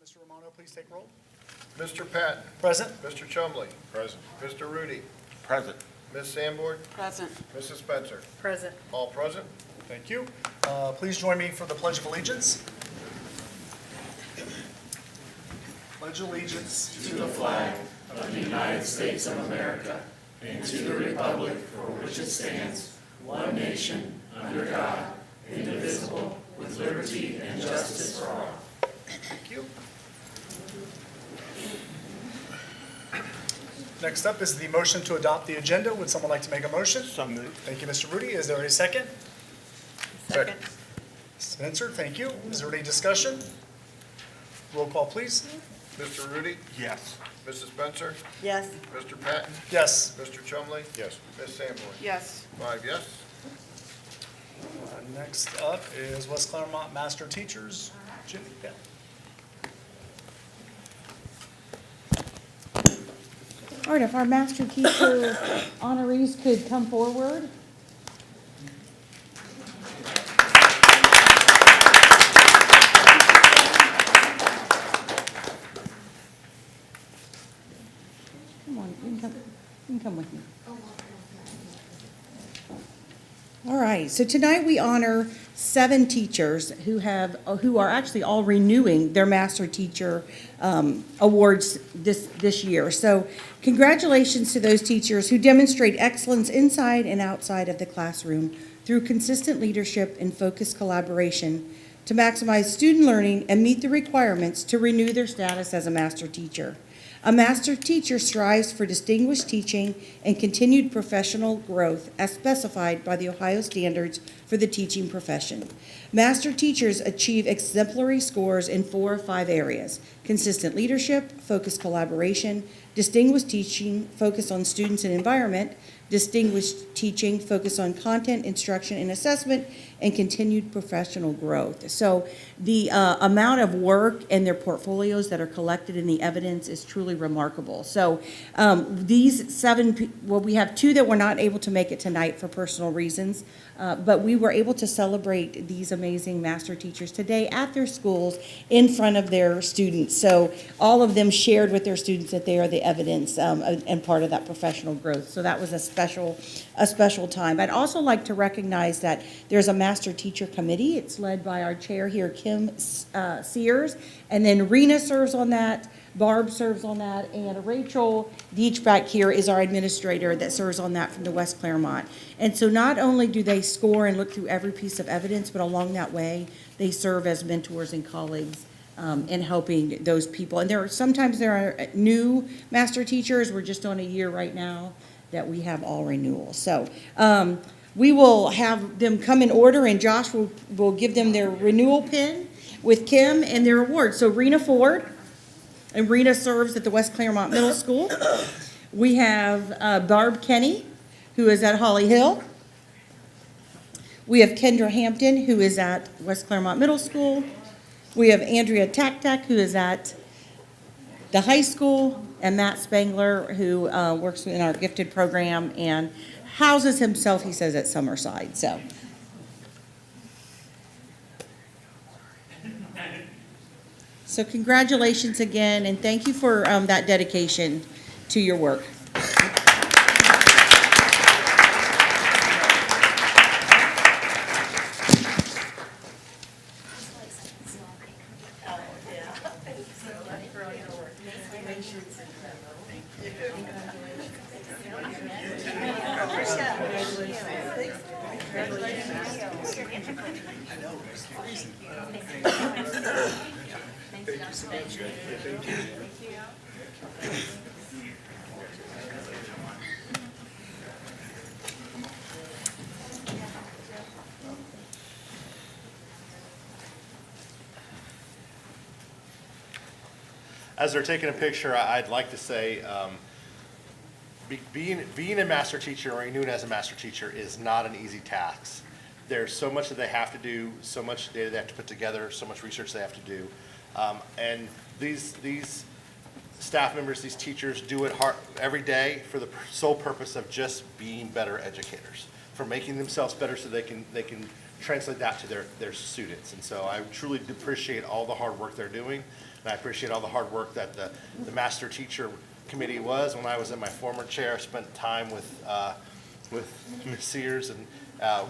Mr. Romano, please take roll. Mr. Patton. Present. Mr. Chumley. Present. Mr. Rudy. Present. Ms. Sanborn. Present. Mrs. Spencer. Present. All present. Thank you. Please join me for the Pledge of Allegiance. Pledge allegiance to the flag of the United States of America and to the republic for which it stands, one nation, under God, indivisible, with liberty and justice for all. Thank you. Next up is the motion to adopt the agenda. Would someone like to make a motion? So moved. Thank you, Mr. Rudy. Is there a second? Second. Spencer, thank you. Is there any discussion? Roll call, please. Mr. Rudy. Yes. Mrs. Spencer. Yes. Mr. Patton. Yes. Mr. Chumley. Yes. Ms. Sanborn. Yes. 5 yes. Next up is West Clermont Master Teachers. Jimmy Bell. All right, if our master teacher honorees could come forward. Come on, you can come with me. All right, so tonight we honor 7 teachers who are actually all renewing their master teacher awards this year. So congratulations to those teachers who demonstrate excellence inside and outside of the classroom through consistent leadership and focused collaboration to maximize student learning and meet the requirements to renew their status as a master teacher. A master teacher strives for distinguished teaching and continued professional growth as specified by the Ohio Standards for the Teaching Profession. Master teachers achieve exemplary scores in 4 of 5 areas: consistent leadership, focused collaboration, distinguished teaching, focus on students and environment, distinguished teaching, focus on content, instruction, and assessment, and continued professional growth. So the amount of work and their portfolios that are collected in the evidence is truly remarkable. So these 7, we have 2 that were not able to make it tonight for personal reasons, but we were able to celebrate these amazing master teachers today at their schools in front of their students. So all of them shared with their students that they are the evidence and part of that professional growth. So that was a special time. I'd also like to recognize that there's a master teacher committee. It's led by our chair here, Kim Sears, and then Rena serves on that, Barb serves on that, and Rachel Deach back here is our administrator that serves on that from the West Clermont. And so not only do they score and look through every piece of evidence, but along that way, they serve as mentors and colleagues in helping those people. And sometimes there are new master teachers. We're just on a year right now that we have all renewals. So we will have them come in order, and Josh will give them their renewal pin with Kim and their award. So Rena Ford, and Rena serves at the West Clermont Middle School. We have Barb Kenny, who is at Holly Hill. We have Kendra Hampton, who is at West Clermont Middle School. We have Andrea Taktak, who is at the high school, and Matt Spangler, who works in our gifted program and houses himself, he says, at Summerside. So congratulations again, and thank you for that dedication to your work. As they're taking a picture, I'd like to say, being a master teacher or renewing as a master teacher is not an easy task. There's so much that they have to do, so much data they have to put together, so much research they have to do. And these staff members, these teachers do it hard every day for the sole purpose of just being better educators. for making themselves better so they can translate that to their students. And so I truly appreciate all the hard work they're doing, and I appreciate all the hard work that the Master Teacher Committee was. When I was in my former chair, I spent time with Ms. Sears and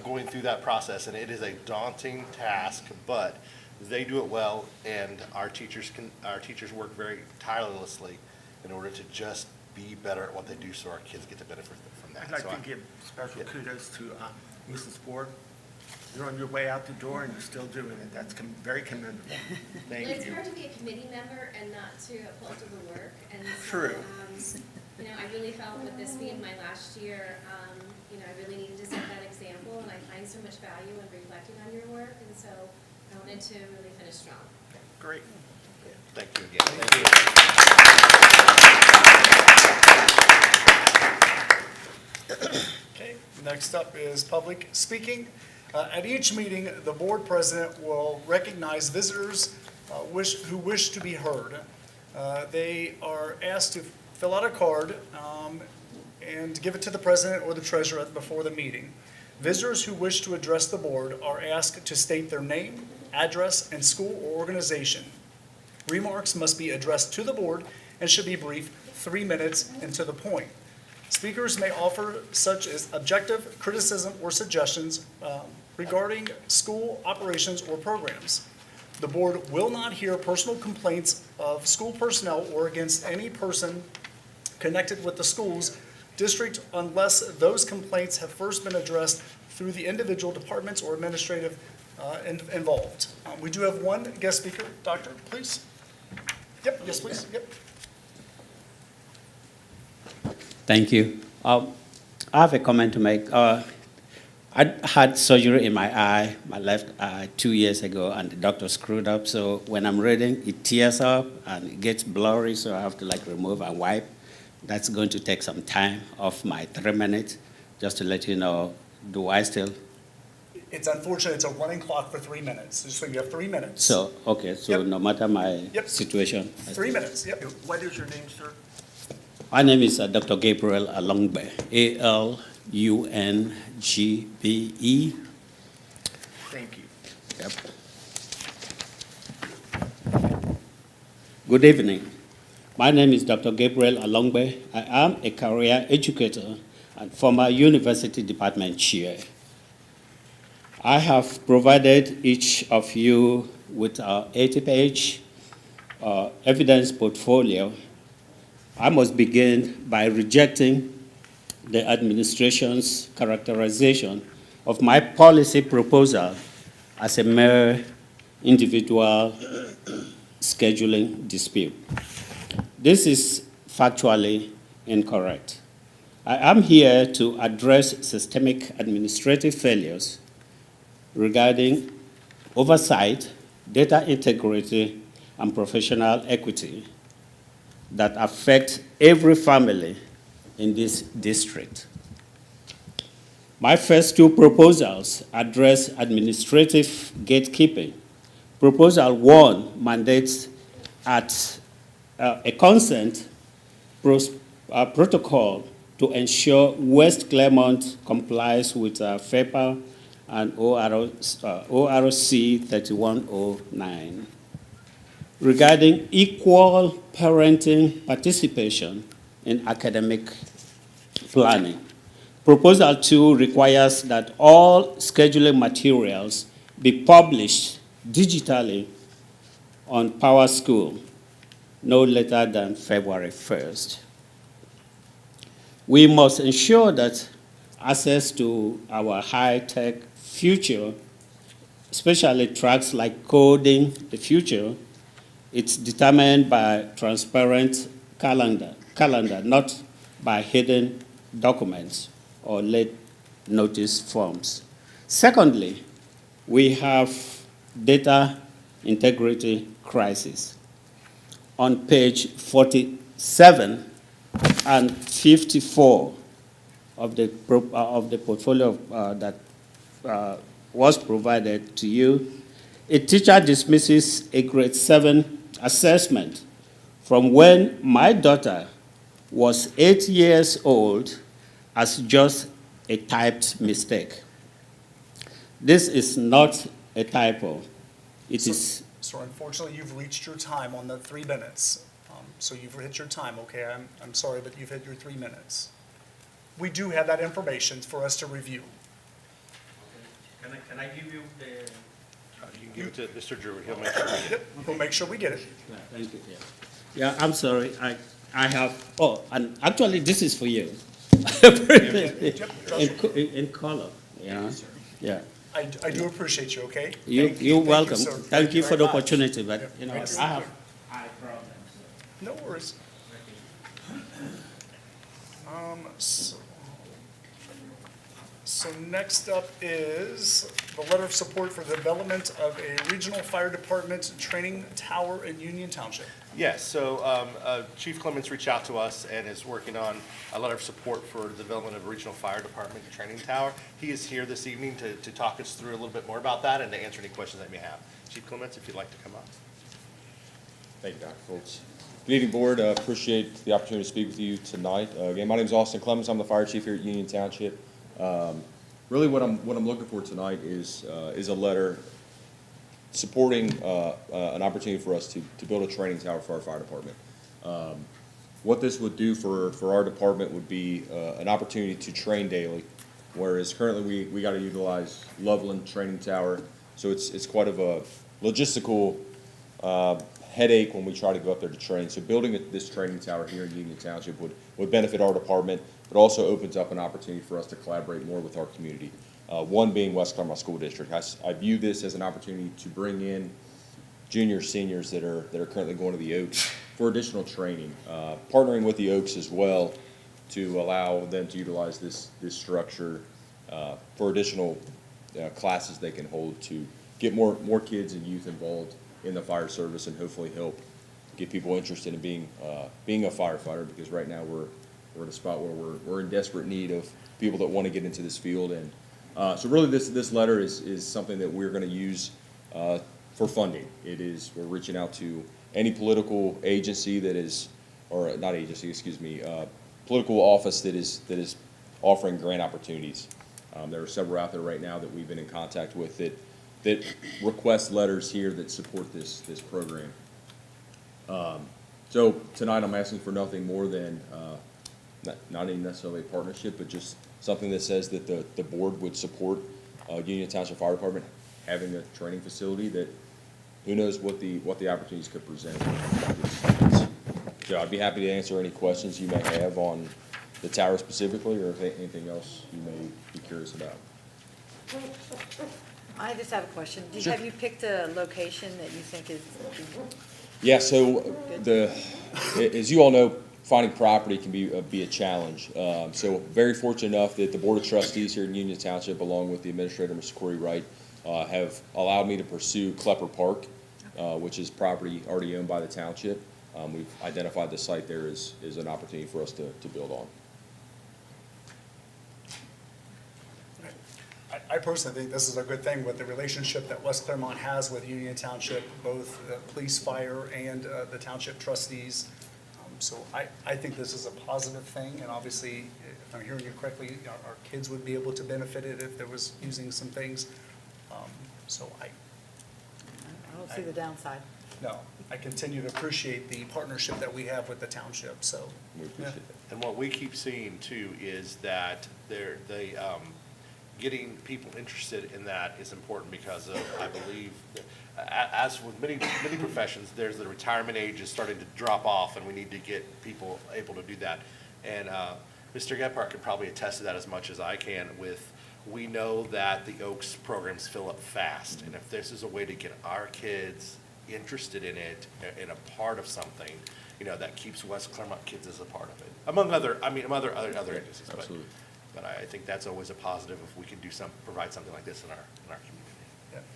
going through that process, and it is a daunting task, but they do it well, and our teachers work very tirelessly in order to just be better at what they do, so our kids get to benefit from that. I'd like So to give special kudos to Mrs. Ford. You're on your way out the door and you're still doing it. That's very commendable. Thank It's you. hard to be a committee member and not to uphold the work, and so, True. I really felt with this being my last year, I really needed to set that example, and I find so much value in reflecting on your work, and so I wanted to really finish strong. Great. Thank you again. Thank you. Okay, next up is public speaking. At each meeting, the board president will recognize visitors who wish to be heard. They are asked to fill out a card and give it to the president or the treasurer before the meeting. Visitors who wish to address the board are asked to state their name, address, and school or organization. Remarks must be addressed to the board and should be brief, 3 minutes and to the point. Speakers may offer such as objective criticism or suggestions regarding school operations or programs. The board will not hear personal complaints of school personnel or against any person connected with the schools district unless those complaints have first been addressed through the individual departments or administrative involved. We do have one guest speaker. Doctor, please. Yep, yes, please. Yep. Thank you. I have a comment to make. I had surgery in my eye, my left eye, 2 years ago, and the doctor screwed up. So when I'm reading, it tears up and it gets blurry, so I have to remove and wipe. That's going to take some time off my 3 minutes. Just to let you know, do I still? It's unfortunate, it's a running clock for 3 minutes, so you have 3 minutes. So, okay, so Yep. no matter my Yep. situation. 3 minutes, yep. What is your name, sir? My name is Dr. Gabriel Alongbe, A-L-U-N-G-B-E. Thank you. Yep. Good evening. My name is Dr. Gabriel Alongbe. I am a career educator and former university department chair. I have provided each of you with our 80-page evidence portfolio. I must begin by rejecting the administration's characterization of my policy proposal as a mere individual scheduling dispute. This is factually incorrect. I am here to address systemic administrative failures regarding oversight, data integrity, and professional equity that affect every family in this district. My first two proposals address administrative gatekeeping. Proposal 1 mandates at a consent protocol to ensure West Clermont complies with FEPA and ORC 3109. Regarding equal parenting participation in academic planning. Proposal 2 requires that all scheduling materials be published digitally on PowerSchool no later than February 1st. We must ensure that access to our high-tech future, especially tracks like Coding the Future, it's determined by transparent calendar, not by hidden documents or late notice forms. Secondly, we have data integrity crisis. On page 47 and 54 of the portfolio that was provided to you, a teacher dismisses a grade 7 assessment from when my daughter was 8 years old as just a typed mistake. This is not a typo. It is, So unfortunately, you've reached your time on the 3 minutes. So you've hit your time, okay? I'm sorry, but you've hit your 3 minutes. We do have that information for us to review. Can I give you the? You can give it to Mr. Drew, he'll make sure. Yep, we'll make sure we get it. yeah, thank you, yeah. Yeah, I'm sorry, I have, oh, and actually, this is for you. In color, you know, yeah. I do appreciate you, okay? You're Thank you, welcome. sir. Thank you for the very much. opportunity, but, Yeah, you know, thanks. I have eye problems. No worries. So next up is the letter of support for the development of a regional fire department training tower in Union Township. Yes, so Chief Clements reached out to us and is working on a letter of support for the development of a regional fire department training tower. He is here this evening to talk us through a little bit more about that and to answer any questions that you may have. Chief Clements, if you'd like to come up. Thank you, Dr. Foltz. Good evening, Board. Appreciate the opportunity to speak with you tonight. Again, my name is Austin Clemens. I'm the fire chief here at Union Township. Really, what I'm looking for tonight is a letter supporting an opportunity for us to build a training tower for our fire department. What this would do for our department would be an opportunity to train daily, whereas currently we got to utilize Loveland Training Tower, so it's quite of a logistical headache when we try to go up there to train. So building this training tower here in Union Township would benefit our department, but also opens up an opportunity for us to collaborate more with our community. One being West Clermont School District. I view this as an opportunity to bring in juniors, seniors that are currently going to the Oaks for additional training, partnering with the Oaks as well to allow them to utilize this structure for additional classes they can hold to get more kids and youth involved in the fire service and hopefully help get people interested in being a firefighter, because right now we're at a spot where we're in desperate need of people that want to get into this field. And so really this letter is something that we're going to use for funding. We're reaching out to any political agency that is, or not agency, excuse me, political office that is offering grant opportunities. There are several out there right now that we've been in contact with that request letters here that support this program. So tonight I'm asking for nothing more than not even necessarily a partnership, but just something that says that the board would support Union Township Fire Department having a training facility that who knows what the opportunities could present. So I'd be happy to answer any questions you may have on the tower specifically, or anything else you may be curious about. I just have a question. Sure. Have you picked a location that you think is, Yeah, so as you all know, finding property can be a challenge. So very fortunate enough that the Board of Trustees here in Union Township, along with the Administrator, Mr. Corey Wright, have allowed me to pursue Klepper Park, which is property already owned by the township. We've identified the site there as an opportunity for us to build on. I personally think this is a good thing with the relationship that West Clermont has with Union Township, both the police, fire, and the township trustees. So I think this is a positive thing, and obviously, if I'm hearing you correctly, our kids would be able to benefit it if there was using some things. So I don't see the downside. no, I continue to appreciate the partnership that we have with the township, so. We appreciate it. And what we keep seeing too is that getting people interested in that is important because of, I believe, as with many professions, there's the retirement age is starting to drop off, and we need to get people able to do that. And Mr. Gephardt could probably attest to that as much as I can we know that the Oaks programs fill up fast, and if this is a way to get our kids interested in it, in a part of something, that keeps West Clermont kids as a part of it, among other agencies. Absolutely. But I think that's always a positive if we can provide something like this in our community.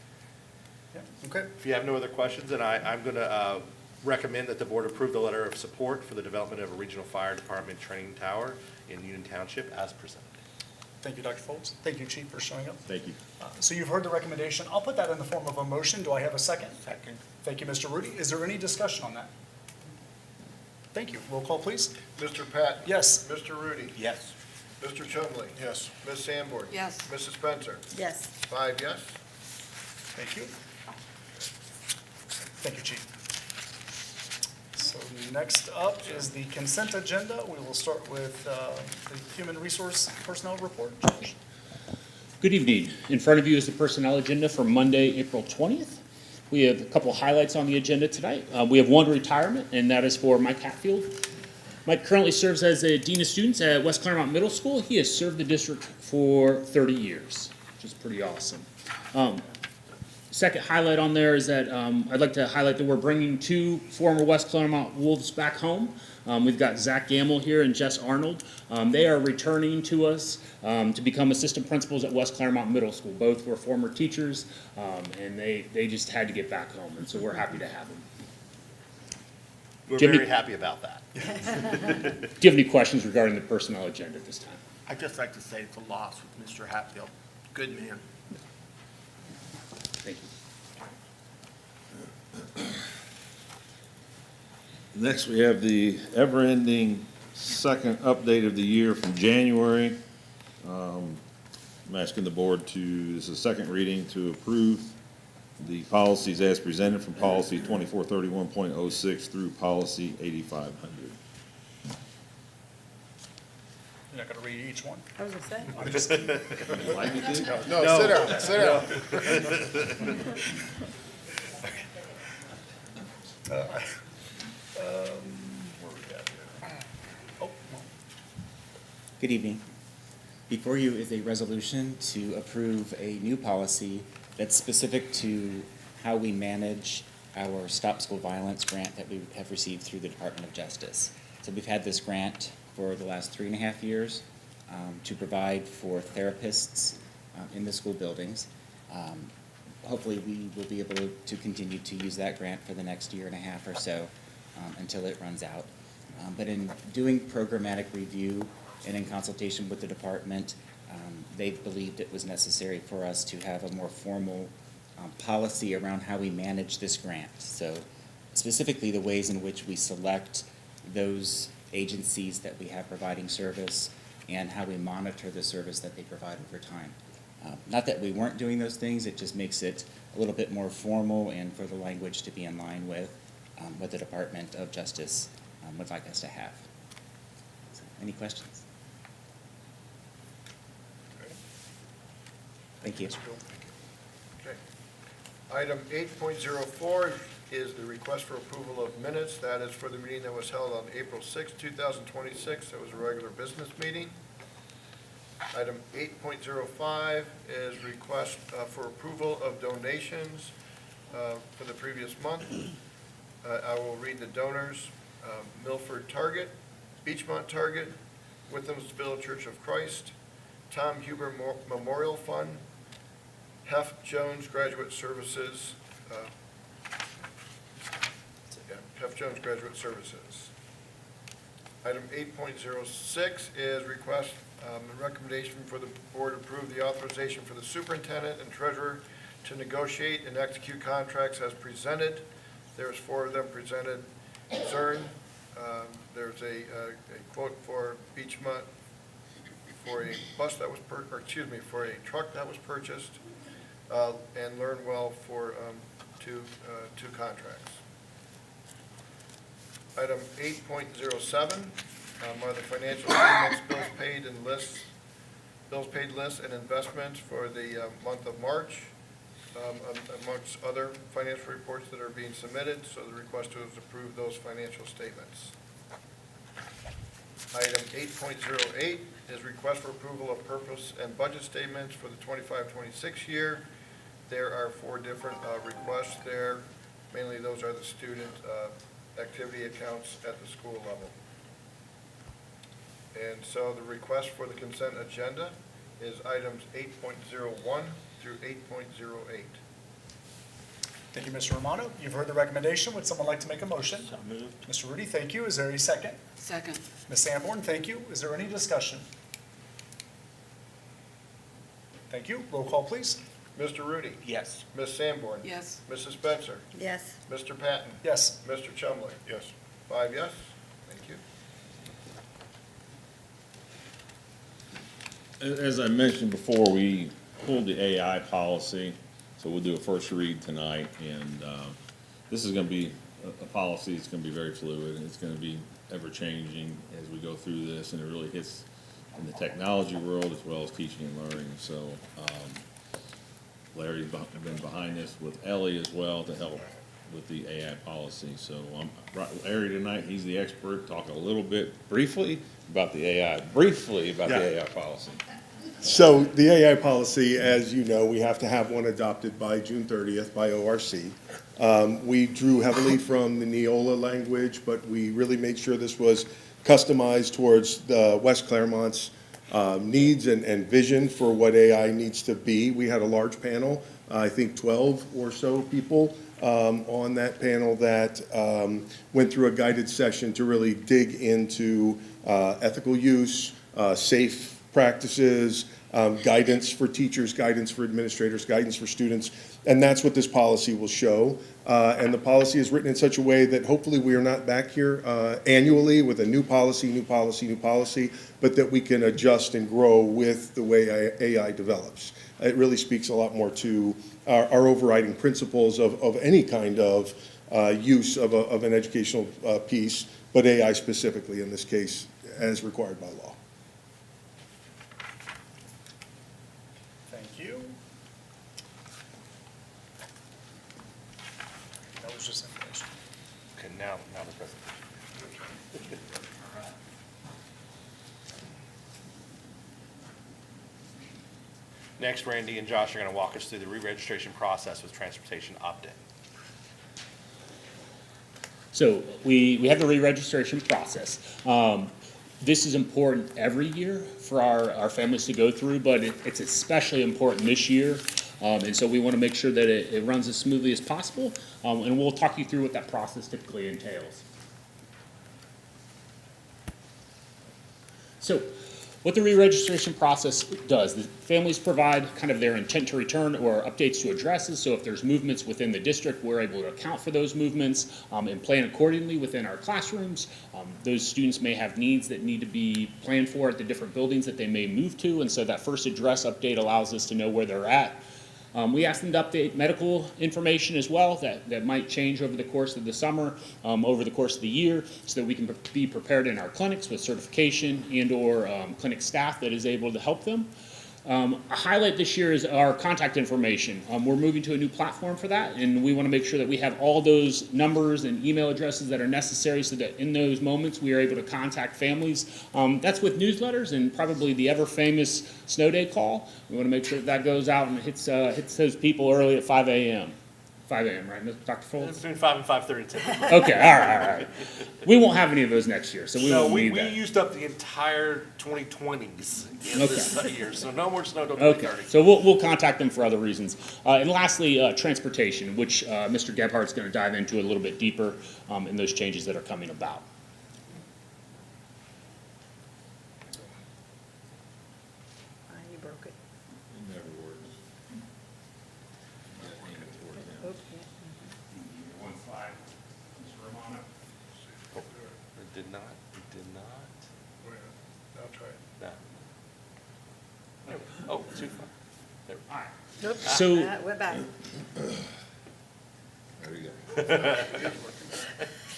Yeah, okay. If you have no other questions, then I'm going to recommend that the board approve the letter of support for the development of a regional fire department training tower in Union Township as presented. Thank you, Dr. Foltz. Thank you, Chief, for showing up. Thank you. So you've heard the recommendation. I'll put that in the form of a motion. Do I have a second? Second. Thank you, Mr. Rudy. Is there any discussion on that? Thank you. Roll call, please. Mr. Patton? Yes. Mr. Rudy? Yes. Mr. Chumley. Yes. Ms. Sanborn. Yes. Mrs. Spencer. Yes. 5 yes. Thank you. Thank you, Chief. So next up is the consent agenda. We will start with the Human Resource Personnel Report. Josh? Good evening. In front of you is the personnel agenda for Monday, April 20th. We have a couple highlights on the agenda tonight. We have one retirement, and that is for Mike Hatfield. Mike currently serves as a dean of students at West Clermont Middle School. He has served the district for 30 years, which is pretty awesome. Second highlight on there is that I'd like to highlight that we're bringing 2 former West Clermont Wolves back home. We've got Zach Gamble here and Jess Arnold. They are returning to us to become assistant principals at West Clermont Middle School. Both were former teachers, and they just had to get back home, and so we're happy to have them. We're Jimmy? very happy about that. Do you have any questions regarding the personnel agenda at this time? I'd just like to say it's a loss with Mr. Hatfield. Good man. Thank you. Next, we have the ever-ending second update of the year from January. I'm asking the board to, this is the second reading, to approve the policies as presented from policy 2431.06 through policy 8500. You're not going to read each one? I was gonna say. I'm just kidding. Like you did? No, sit down, sit down. Where we at here? Oh, no. Good evening. Before you is a resolution to approve a new policy that's specific to how we manage our Stop School Violence grant that we have received through the Department of Justice. So we've had this grant for the last 3.5 years to provide for therapists in the school buildings. Hopefully we will be able to continue to use that grant for the next 1.5 years or so until it runs out. But in doing programmatic review and in consultation with the department, they believed it was necessary for us to have a more formal policy around how we manage this grant. So specifically the ways in which we select those agencies that we have providing service and how we monitor the service that they provide over time. Not that we weren't doing those things, it just makes it a little bit more formal and for the language to be in line with what the Department of Justice would like us to have. So, any questions? Thank you. Okay. Item 8.04 is the request for approval of minutes. That is for the meeting that was held on April 6, 2026. That was a regular business meeting. Item 8.05 is request for approval of donations for the previous month. I will read the donors. Milford Target, Beachmont Target, Withamsville Church of Christ, Tom Huber Memorial Fund, Hef Jones Graduate Services, Hef Jones Graduate Services. Item 8.06 is request and recommendation for the board approve the authorization for the superintendent and treasurer to negotiate and execute contracts as presented. There's 4 of them presented. CERN, there's a quote for Beachmont for a bus that was for a truck that was purchased, and Learnwell for two contracts. Item 8.07 are the financial statements, bills paid lists, and investments for the month of March, amongst other financial reports that are being submitted. So the request is approve those financial statements. Item 8.08 is request for approval of purpose and budget statements for the 25-26 year. There are 4 different requests there. Mainly those are the student activity accounts at the school level. And so the request for the consent agenda is items 8.01 through 8.08. Thank you, Mr. Romano. You've heard the recommendation. Would someone like to make a motion? So moved. Mr. Rudy, thank you. Is there a second? Second. Ms. Sanborn, thank you. Is there any discussion? Thank you. Roll call, please. Mr. Rudy. Yes. Ms. Sanborn. Yes. Mrs. Spencer. Yes. Mr. Patton. Yes. Mr. Chumley. Yes. 5 yes. Thank you. As I mentioned before, we pulled the AI policy, so we'll do a first read tonight, and this is going to be a policy that's going to be very fluid, and it's going to be ever-changing as we go through this, and it really hits in the technology world as well as teaching and learning. So Larry's been behind this with Ellie as well to help with the AI policy. So Larry tonight, he's the expert, talking a little bit briefly about the AI policy. So the AI policy, as you know, we have to have one adopted by June 30th by ORC. We drew heavily from the Neola language, but we really made sure this was customized towards the West Clermont's needs and vision for what AI needs to be. We had a large panel, I think 12 or so people on that panel that went through a guided session to really dig into ethical use, safe practices, guidance for teachers, guidance for administrators, guidance for students, and that's what this policy will show. And the policy is written in such a way that hopefully we are not back here annually with a new policy, but that we can adjust and grow with the way AI develops. It really speaks a lot more to our overriding principles of any kind of use of an educational piece, but AI specifically in this case, as required by law. Thank you. That was just information. Okay, now the presentation. Next, Randy and Josh are going to walk us through the re-registration process with transportation opt-in. So we have the re-registration process. This is important every year for our families to go through, but it's especially important this year. And so we want to make sure that it runs as smoothly as possible. And we'll talk you through what that process typically entails. So what the re-registration process does, the families provide kind of their intent to return or updates to addresses. So if there's movements within the district, we're able to account for those movements and plan accordingly within our classrooms. Those students may have needs that need to be planned for at the different buildings that they may move to. And so that first address update allows us to know where they're at. We ask them to update medical information as well that might change over the course of the summer, over the course of the year, so that we can be prepared in our clinics with certification and or clinic staff that is able to help them. A highlight this year is our contact information. We're moving to a new platform for that, and we want to make sure that we have all those numbers and email addresses that are necessary so that in those moments we are able to contact families. That's with newsletters and probably the ever-famous snow day call. We want to make sure that goes out and hits those people early at 5 a.m. 5 a.m., right, Dr. Foltz? Between 5 and 5:30 typically. Okay, all right. We won't have any of those next year, so we won't need that. We used up the entire 2020s in this year, so no more snow till 2030. Okay, so we'll contact them for other reasons. And lastly, transportation, which Mr. Gebhardt's going to dive into a little bit deeper in those changes that are coming about. You broke it. It never works. One slide, Mr. Romano. It did not. I'll try it. No. Oh, too far. There. All right. Nope. So- We're back. There we go.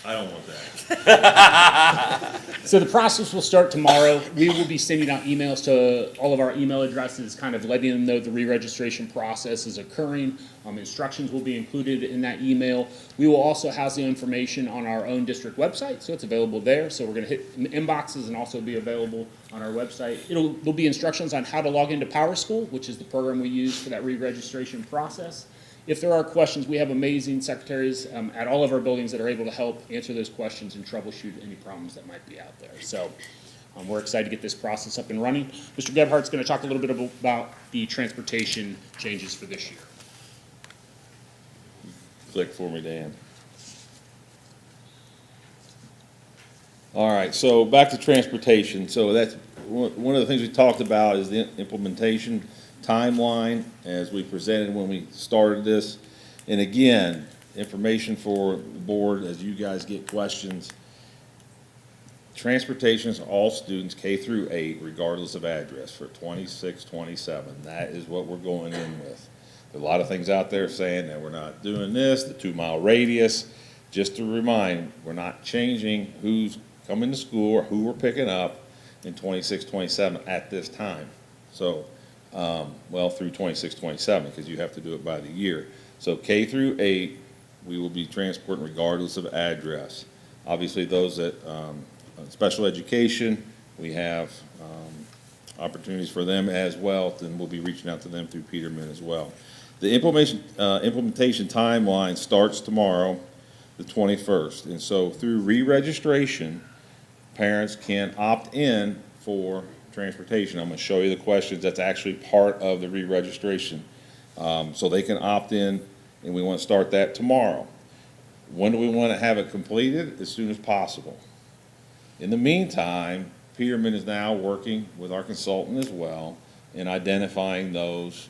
I don't want that. So the process will start tomorrow. We will be sending out emails to all of our email addresses, kind of letting them know the re-registration process is occurring. Instructions will be included in that email. We will also house the information on our own district website, so it's available there. So we're going to hit inboxes and also be available on our website. There'll be instructions on how to log into PowerSchool, which is the program we use for that re-registration process. If there are questions, we have amazing secretaries at all of our buildings that are able to help answer those questions and troubleshoot any problems that might be out there. So we're excited to get this process up and running. Mr. Gebhardt's going to talk a little bit about the transportation changes for this year. Click for me, Dan. All right, so back to transportation. So that's one of the things we talked about is the implementation timeline as we presented when we started this. And again, information for the board as you guys get questions. transportation is all students K through 8, regardless of address, for 26, 27. That is what we're going in with. There are a lot of things out there saying that we're not doing this, the 2-mile radius. Just to remind, we're not changing who's coming to school or who we're picking up in 26, 27 at this time. So, well, through 26, 27, because you have to do it by the year. So K through 8, we will be transporting regardless of address. Obviously, those that, special education, we have opportunities for them as well, and we'll be reaching out to them through Peterman as well. The implementation timeline starts tomorrow, the 21st, and so through re-registration, parents can opt in for transportation. I'm going to show you the questions that's actually part of the re-registration. So they can opt in, and we want to start that tomorrow. When do we want to have it completed? As soon as possible. In the meantime, Peterman is now working with our consultant as well in identifying those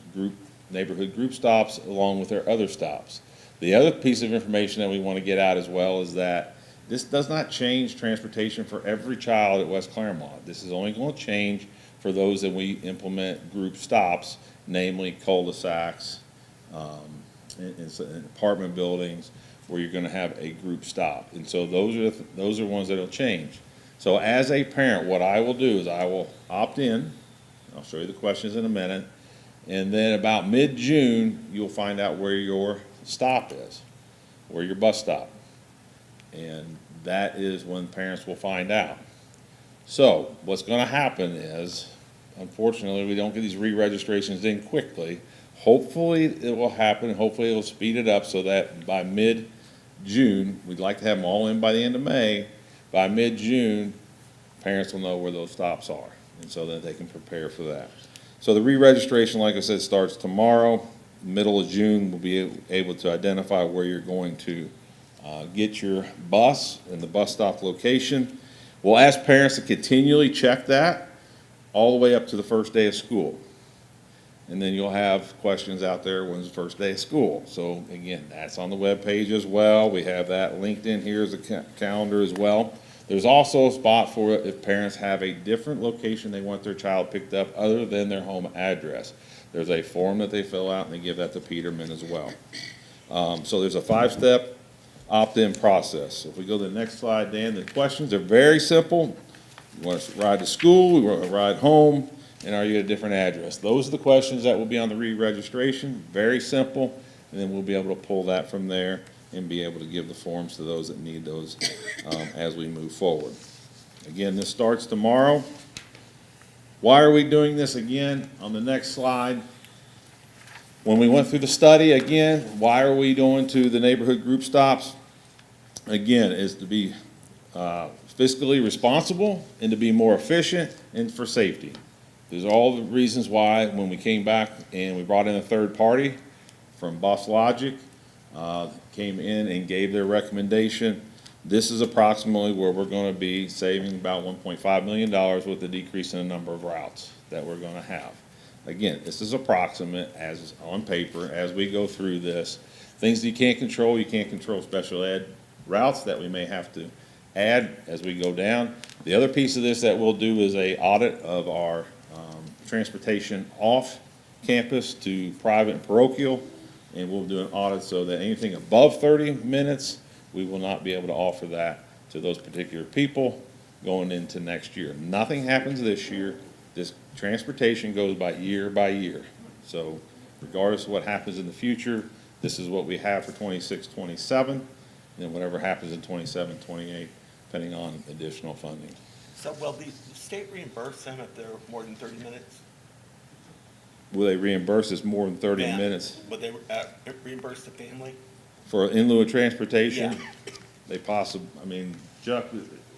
neighborhood group stops along with their other stops. The other piece of information that we want to get out as well is that this does not change transportation for every child at West Clermont. This is only going to change for those that we implement group stops, namely cul-de-sacs, in apartment buildings where you're going to have a group stop. And so those are ones that will change. So as a parent, what I will do is I will opt in. I'll show you the questions in a minute. And then about mid-June, you'll find out where your stop is, where your bus stop. And that is when parents will find out. So what's going to happen is, unfortunately, we don't get these re-registrations in quickly. Hopefully it will happen. Hopefully it will speed it up so that by mid-June, we'd like to have them all in by the end of May. By mid-June, parents will know where those stops are, and so that they can prepare for that. So the re-registration, like I said, starts tomorrow. Middle of June, we'll be able to identify where you're going to get your bus and the bus stop location. We'll ask parents to continually check that all the way up to the first day of school. And then you'll have questions out there, when's the first day of school? So again, that's on the web page as well. We have that linked in here as a calendar as well. There's also a spot for if parents have a different location they want their child picked up other than their home address. There's a form that they fill out and they give that to Peterman as well. So there's a 5-step opt-in process. So if we go to the next slide, Dan, the questions are very simple. You want to ride to school, you want to ride home, and are you at a different address? Those are the questions that will be on the re-registration, very simple, and then we'll be able to pull that from there and be able to give the forms to those that need those as we move forward. Again, this starts tomorrow. Why are we doing this again? On the next slide, when we went through the study, again, why are we going to the neighborhood group stops? Again, is to be fiscally responsible and to be more efficient and for safety. These are all the reasons why when we came back and we brought in a third party from Boss Logic, came in and gave their recommendation. This is approximately where we're going to be saving about $1.5 million with the decrease in the number of routes that we're going to have. Again, this is approximate as on paper as we go through this. Things that you can't control special ed routes that we may have to add as we go down. The other piece of this that we'll do is a audit of our transportation off campus to private and parochial, and we'll do an audit so that anything above 30 minutes, we will not be able to offer that to those particular people going into next year. Nothing happens this year. This transportation goes by year. So regardless of what happens in the future, this is what we have for 26, 27, and then whatever happens in 27, 28, depending on additional funding. So will the state reimburse them if they're more than 30 minutes? Will they reimburse us more than 30 Yeah. minutes? Will they reimburse the family? For in lieu of transportation? Yeah. They possibly, I mean, Chuck,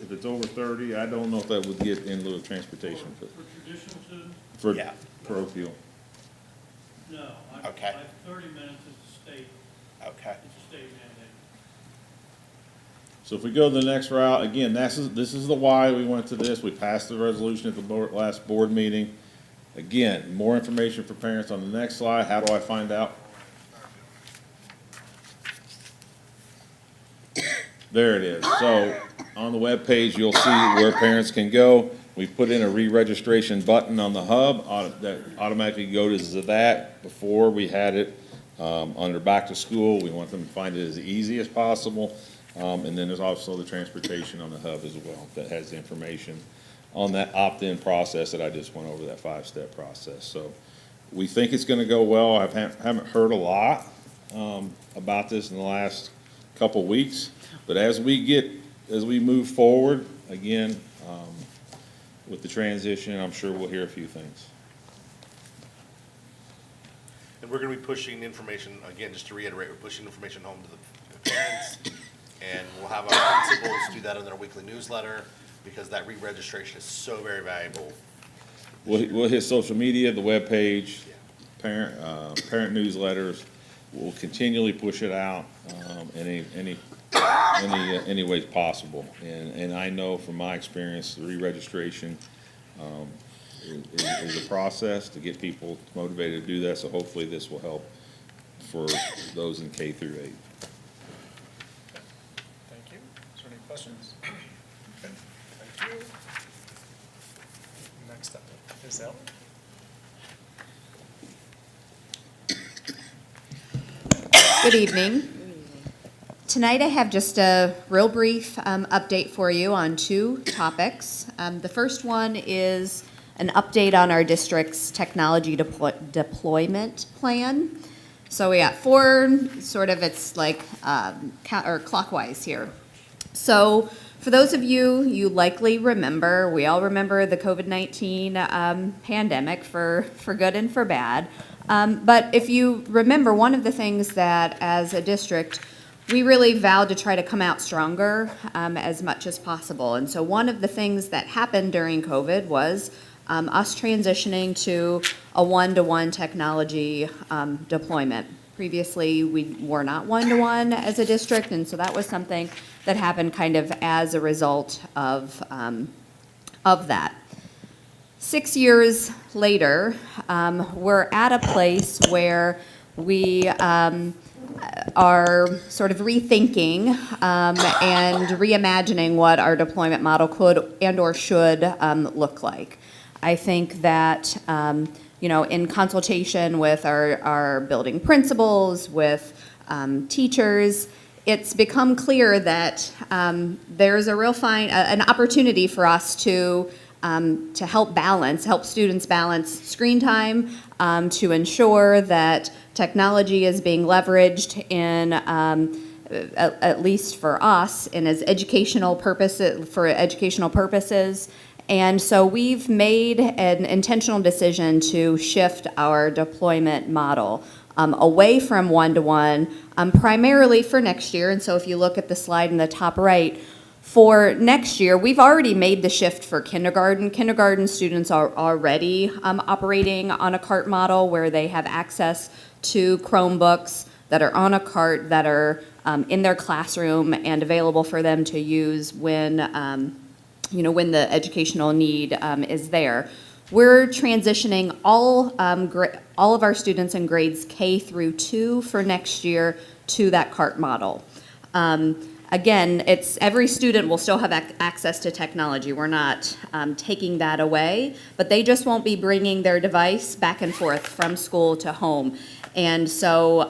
if it's over 30, I don't know if that would get in lieu of transportation. For traditional students? For Yeah. parochial. No. Okay. 30 minutes is the state, Okay. it's a state mandate. So if we go to the next route, again, this is the why we went to this. We passed the resolution at the last board meeting. Again, more information for parents on the next slide. How do I find out? There it is. So on the webpage, you'll see where parents can go. We've put in a re-registration button on the hub that automatically goes to that. Before, we had it under back to school. We want them to find it as easy as possible. And then there's also the transportation on the hub as well that has the information on that opt-in process that I just went over, that 5-step process. So we think it's going to go well. I haven't heard a lot about this in the last couple weeks, but as we move forward, again, with the transition, I'm sure we'll hear a few things. And we're going to be pushing information, again, just to reiterate, we're pushing information home to the parents, and we'll have our principals do that in their weekly newsletter, because that re-registration is so very valuable. We'll hit social media, the webpage, parent newsletters. We'll continually push it out any ways possible. And I know from my experience, the re-registration is a process to get people motivated to do that. So hopefully this will help for those in K through 8. Thank you. Is there any questions? Okay, thank you. Next up is Ellen. Good evening. Tonight I have just a real brief update for you on 2 topics. The first one is an update on our district's technology deployment plan. So we got 4, sort of, it's like or clockwise here. So for those of you, you likely remember, we all remember the COVID-19 pandemic for good and for bad. But if you remember, one of the things that as a district, we really vowed to try to come out stronger as much as possible. And so one of the things that happened during COVID was us transitioning to a one-to-one technology deployment. Previously, we were not one-to-one as a district, and so that was something that happened kind of as a result of that. 6 years later, we're at a place where we are sort of rethinking and reimagining what our deployment model could and or should look like. I think that, in consultation with our building principals, with teachers, it's become clear that there's a real an opportunity for us to help students balance screen time, to ensure that technology is being leveraged in, at least for us, and as educational purposes. And so we've made an intentional decision to shift our deployment model away from one-to-one, primarily for next year. And so if you look at the slide in the top right, for next year, we've already made the shift for kindergarten. Kindergarten students are already operating on a CART model where they have access to Chromebooks that are on a CART that are in their classroom and available for them to use when the educational need is there. We're transitioning all of our students in grades K through 2 for next year to that CART model. Again, every student will still have access to technology. We're not taking that away, but they just won't be bringing their device back and forth from school to home. And so,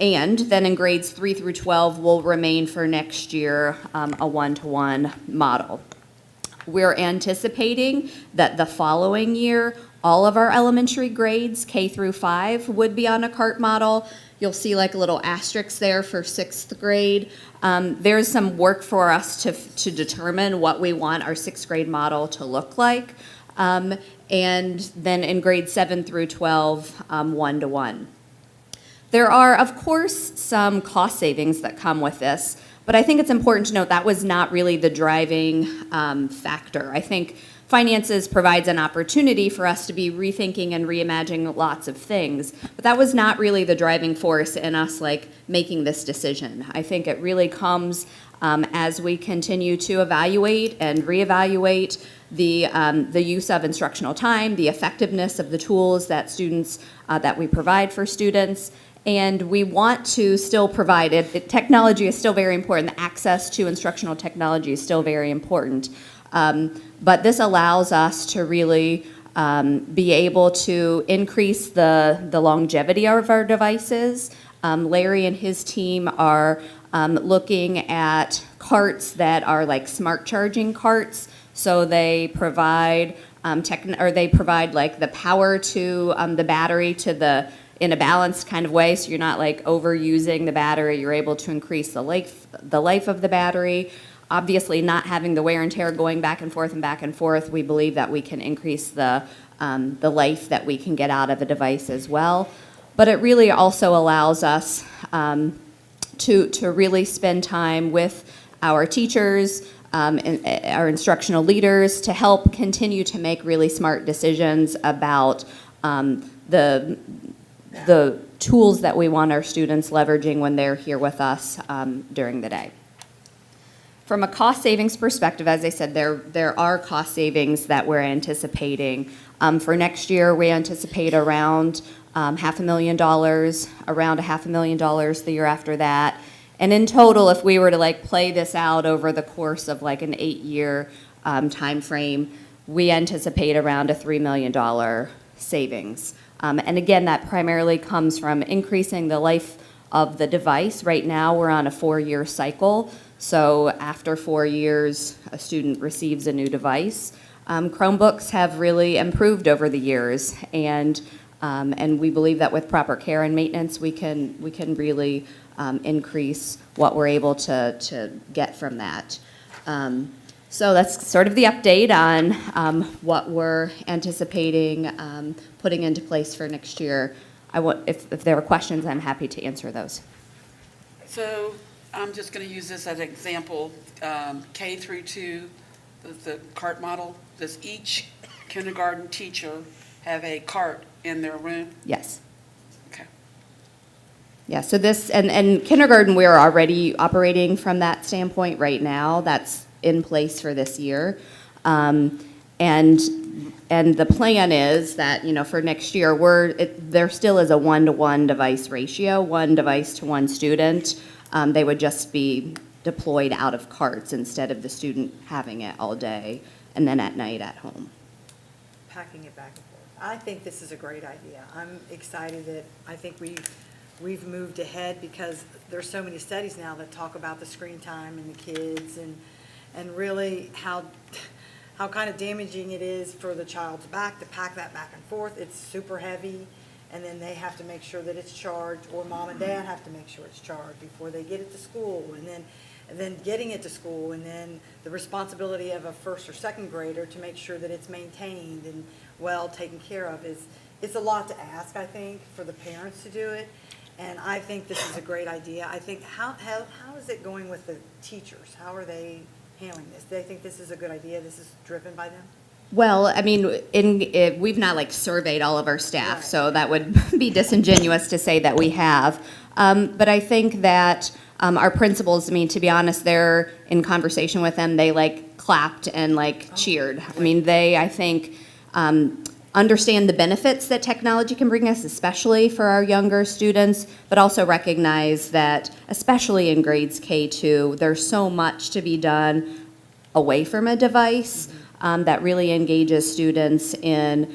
and then in grades 3 through 12 will remain for next year a one-to-one model. We're anticipating that the following year, all of our elementary grades, K through 5, would be on a CART model. You'll see like a little asterisk there for 6th grade. There's some work for us to determine what we want our 6th grade model to look like. And then in grades 7 through 12, one-to-one. There are, of course, some cost savings that come with this, but I think it's important to note that was not really the driving factor. I think finances provides an opportunity for us to be rethinking and reimagining lots of things, but that was not really the driving force in us making this decision. I think it really comes as we continue to evaluate and reevaluate the use of instructional time, the effectiveness of the tools that we provide for students, And we want to still provide it. Technology is still very important. The access to instructional technology is still very important. But this allows us to really be able to increase the longevity of our devices. Larry and his team are looking at carts that are like smart charging carts. So they provide they provide like the power to the battery to in a balanced kind of way, so you're not like overusing the battery. You're able to increase the life of the battery. Obviously, not having the wear and tear going back and forth, we believe that we can increase the life that we can get out of a device as well. But it really also allows us to really spend time with our teachers, and our instructional leaders to help continue to make really smart decisions about the tools that we want our students leveraging when they're here with us during the day. From a cost savings perspective, as I said, there are cost savings that we're anticipating. For next year, we anticipate around $500,000, around $500,000 the year after that. And in total, if we were to like play this out over the course of like an 8-year time frame, we anticipate around a $3 million savings. And again, that primarily comes from increasing the life of the device. Right now, we're on a 4-year cycle. So after 4 years, a student receives a new device. Chromebooks have really improved over the years, and we believe that with proper care and maintenance, we can really increase what we're able to get from that. So that's sort of the update on what we're anticipating putting into place for next year. If there are questions, I'm happy to answer those. So I'm just going to use this as an example. K through 2, the cart model, does each kindergarten teacher have a cart in their room? Yes. Okay. Yeah, so this, and kindergarten, we're already operating from that standpoint right now. That's in place for this year. And the plan is that, for next year, there still is a 1-to-1 device ratio, 1 device to 1 student. They would just be deployed out of carts instead of the student having it all day and then at night at home. Packing it back and forth. I think this is a great idea. I'm excited that I think we've moved ahead because there's so many studies now that talk about the screen time and the kids and really how kind of damaging it is for the child's back to pack that back and forth. It's super heavy, and then they have to make sure that it's charged, or mom and dad have to make sure it's charged before they get it to school, and then getting it to school, and then the responsibility of a first or second grader to make sure that it's maintained and well taken care of it's a lot to ask, I think, for the parents to do it. And I think this is a great idea. I think, how is it going with the teachers? How are they handling this? Do they think this is a good idea? This is driven by them? Well, I mean, we've not like surveyed all of our staff, Right. so that would be disingenuous to say that we have. But I think that our principals, I mean, to be honest, they're in conversation with them, they like clapped and like cheered. I mean, they, I think, understand the benefits that technology can bring us, especially for our younger students, but also recognize that, especially in grades K2, there's so much to be done away from a device that really engages students in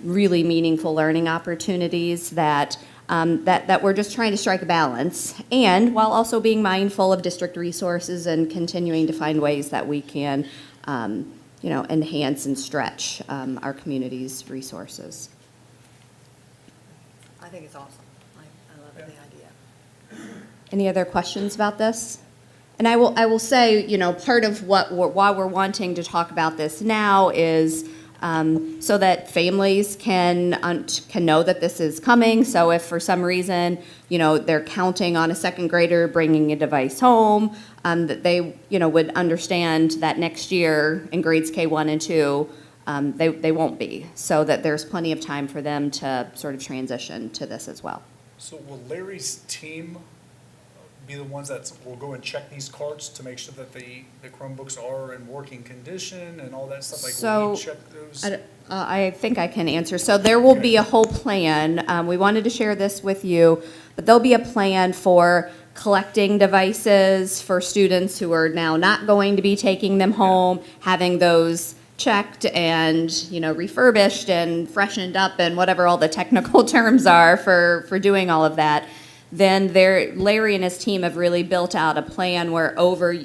really meaningful learning opportunities that we're just trying to strike a balance, and while also being mindful of district resources and continuing to find ways that we can enhance and stretch our community's resources. I think it's awesome. I love the idea. Any other questions about this? And I will say, part of why we're wanting to talk about this now is so that families can know that this is coming. So if for some reason, they're counting on a second grader bringing a device home, that they, would understand that next year in grades K1 and 2, they won't be. So that there's plenty of time for them to sort of transition to this as well. So will Larry's team be the ones that will go and check these carts to make sure that the Chromebooks are in working condition and all that stuff? Like, will we So, check those? I think I can answer. So there will be a whole plan. We wanted to share this with you, but there'll be a plan for collecting devices for students who are now not going to be taking them home, having those checked and, you know, refurbished and freshened up and whatever all the technical terms are for doing all of that. Then Larry and his team have really built out a plan where over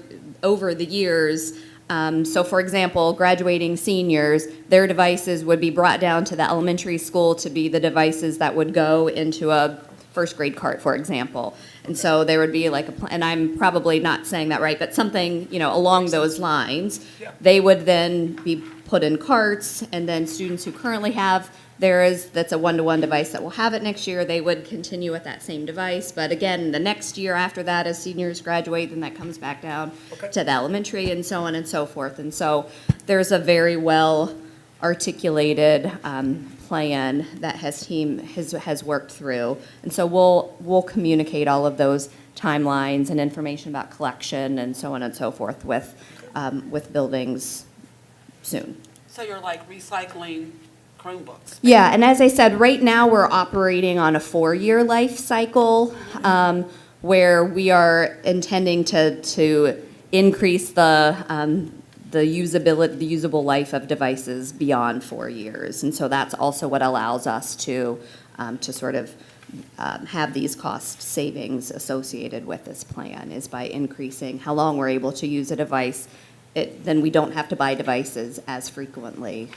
the years, so for example, graduating seniors, their devices would be brought down to the elementary school to be the devices that would go into a first grade cart, for example. And so there would be like and I'm probably not saying that right, but something, you know, along those lines. Yeah. They would then be put in carts, and then students who currently have that's a one-to-one device that will have it next year, they would continue with that same device. But again, the next year after that, as seniors graduate, then that comes back down to the elementary and so on and so forth. And so there's a very well articulated plan that has worked through. And so we'll communicate all of those timelines and information about collection and so on and so forth with buildings soon. So you're like recycling Chromebooks? Yeah, and as I said, right now we're operating on a 4-year life cycle where we are intending to increase the usable life of devices beyond 4 years. And so that's also what allows us to sort of have these cost savings associated with this plan, is by increasing how long we're able to use a device. Then we don't have to buy devices as frequently.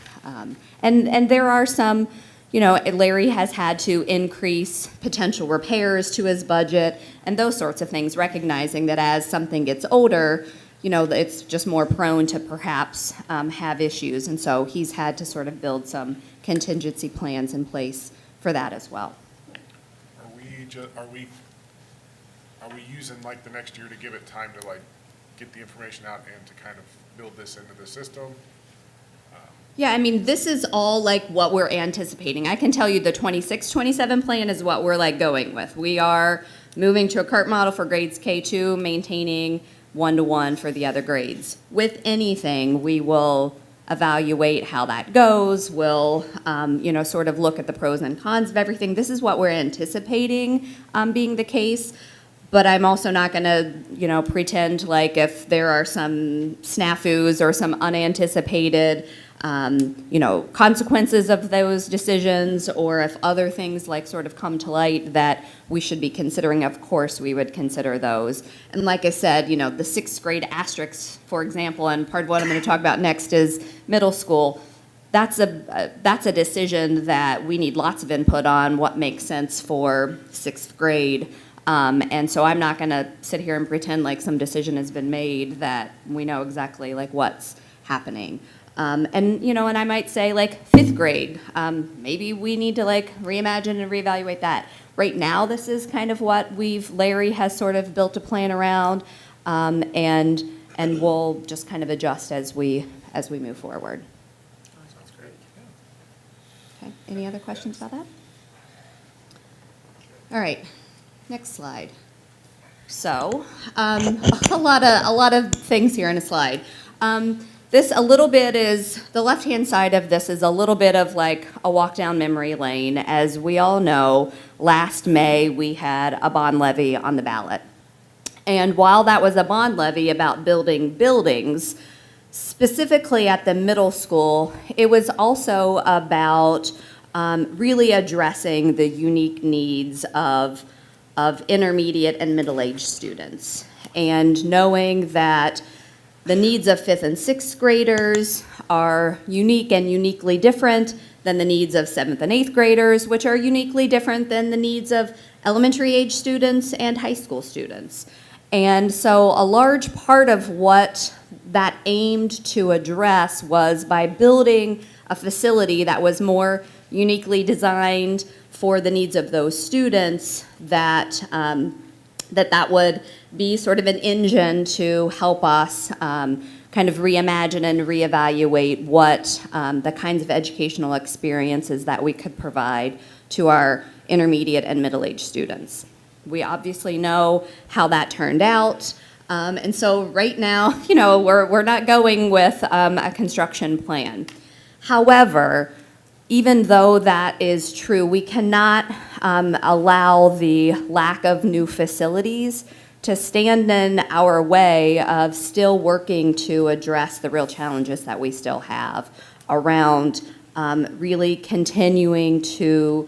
And there are some, you know, Larry has had to increase potential repairs to his budget and those sorts of things, recognizing that as something gets older, you know, it's just more prone to perhaps have issues. And so he's had to sort of build some contingency plans in place for that as well. Are we using like the next year to give it time to like get the information out and to kind of build this into the system? Yeah, I mean, this is all like what we're anticipating. I can tell you the 26-27 plan is what we're like going with. We are moving to a cart model for grades K2, maintaining one-to-one for the other grades. With anything, we will evaluate how that goes. We'll, you know, sort of look at the pros and cons of everything. This is what we're anticipating being the case. But I'm also not going to, you know, pretend like if there are some snafus or some unanticipated, you know, consequences of those decisions, or if other things like sort of come to light that we should be considering, of course we would consider those. And like I said, you know, the 6th grade asterisks, for example, and part of what I'm going to talk about next is middle school. That's a decision that we need lots of input on, what makes sense for 6th grade. And so I'm not going to sit here and pretend like some decision has been made that we know exactly like what's happening. And, you know, and I might say like 5th grade, maybe we need to like reimagine and reevaluate that. Right now, this is kind of what Larry has sort of built a plan around, and we'll just kind of adjust as we move forward. Sounds great. Okay, any other questions about that? All right. Next slide. So, a lot of things here in a slide. This a little bit is, the left-hand side of this is a little bit of like a walk down memory lane. As we all know, last May we had a bond levy on the ballot. And while that was a bond levy about building buildings, specifically at the middle school, it was also about really addressing the unique needs of intermediate and middle-aged students, and knowing that the needs of 5th and 6th graders are unique and uniquely different than the needs of 7th and 8th graders, which are uniquely different than the needs of elementary-age students and high school students. And so a large part of what that aimed to address was by building a facility that was more uniquely designed for the needs of those students, that would be sort of an engine to help us kind of reimagine and reevaluate what the kinds of educational experiences that we could provide to our intermediate and middle-aged students. We obviously know how that turned out. And so right now, you know, we're not going with a construction plan. However, even though that is true, we cannot allow the lack of new facilities to stand in our way of still working to address the real challenges that we still have around really continuing to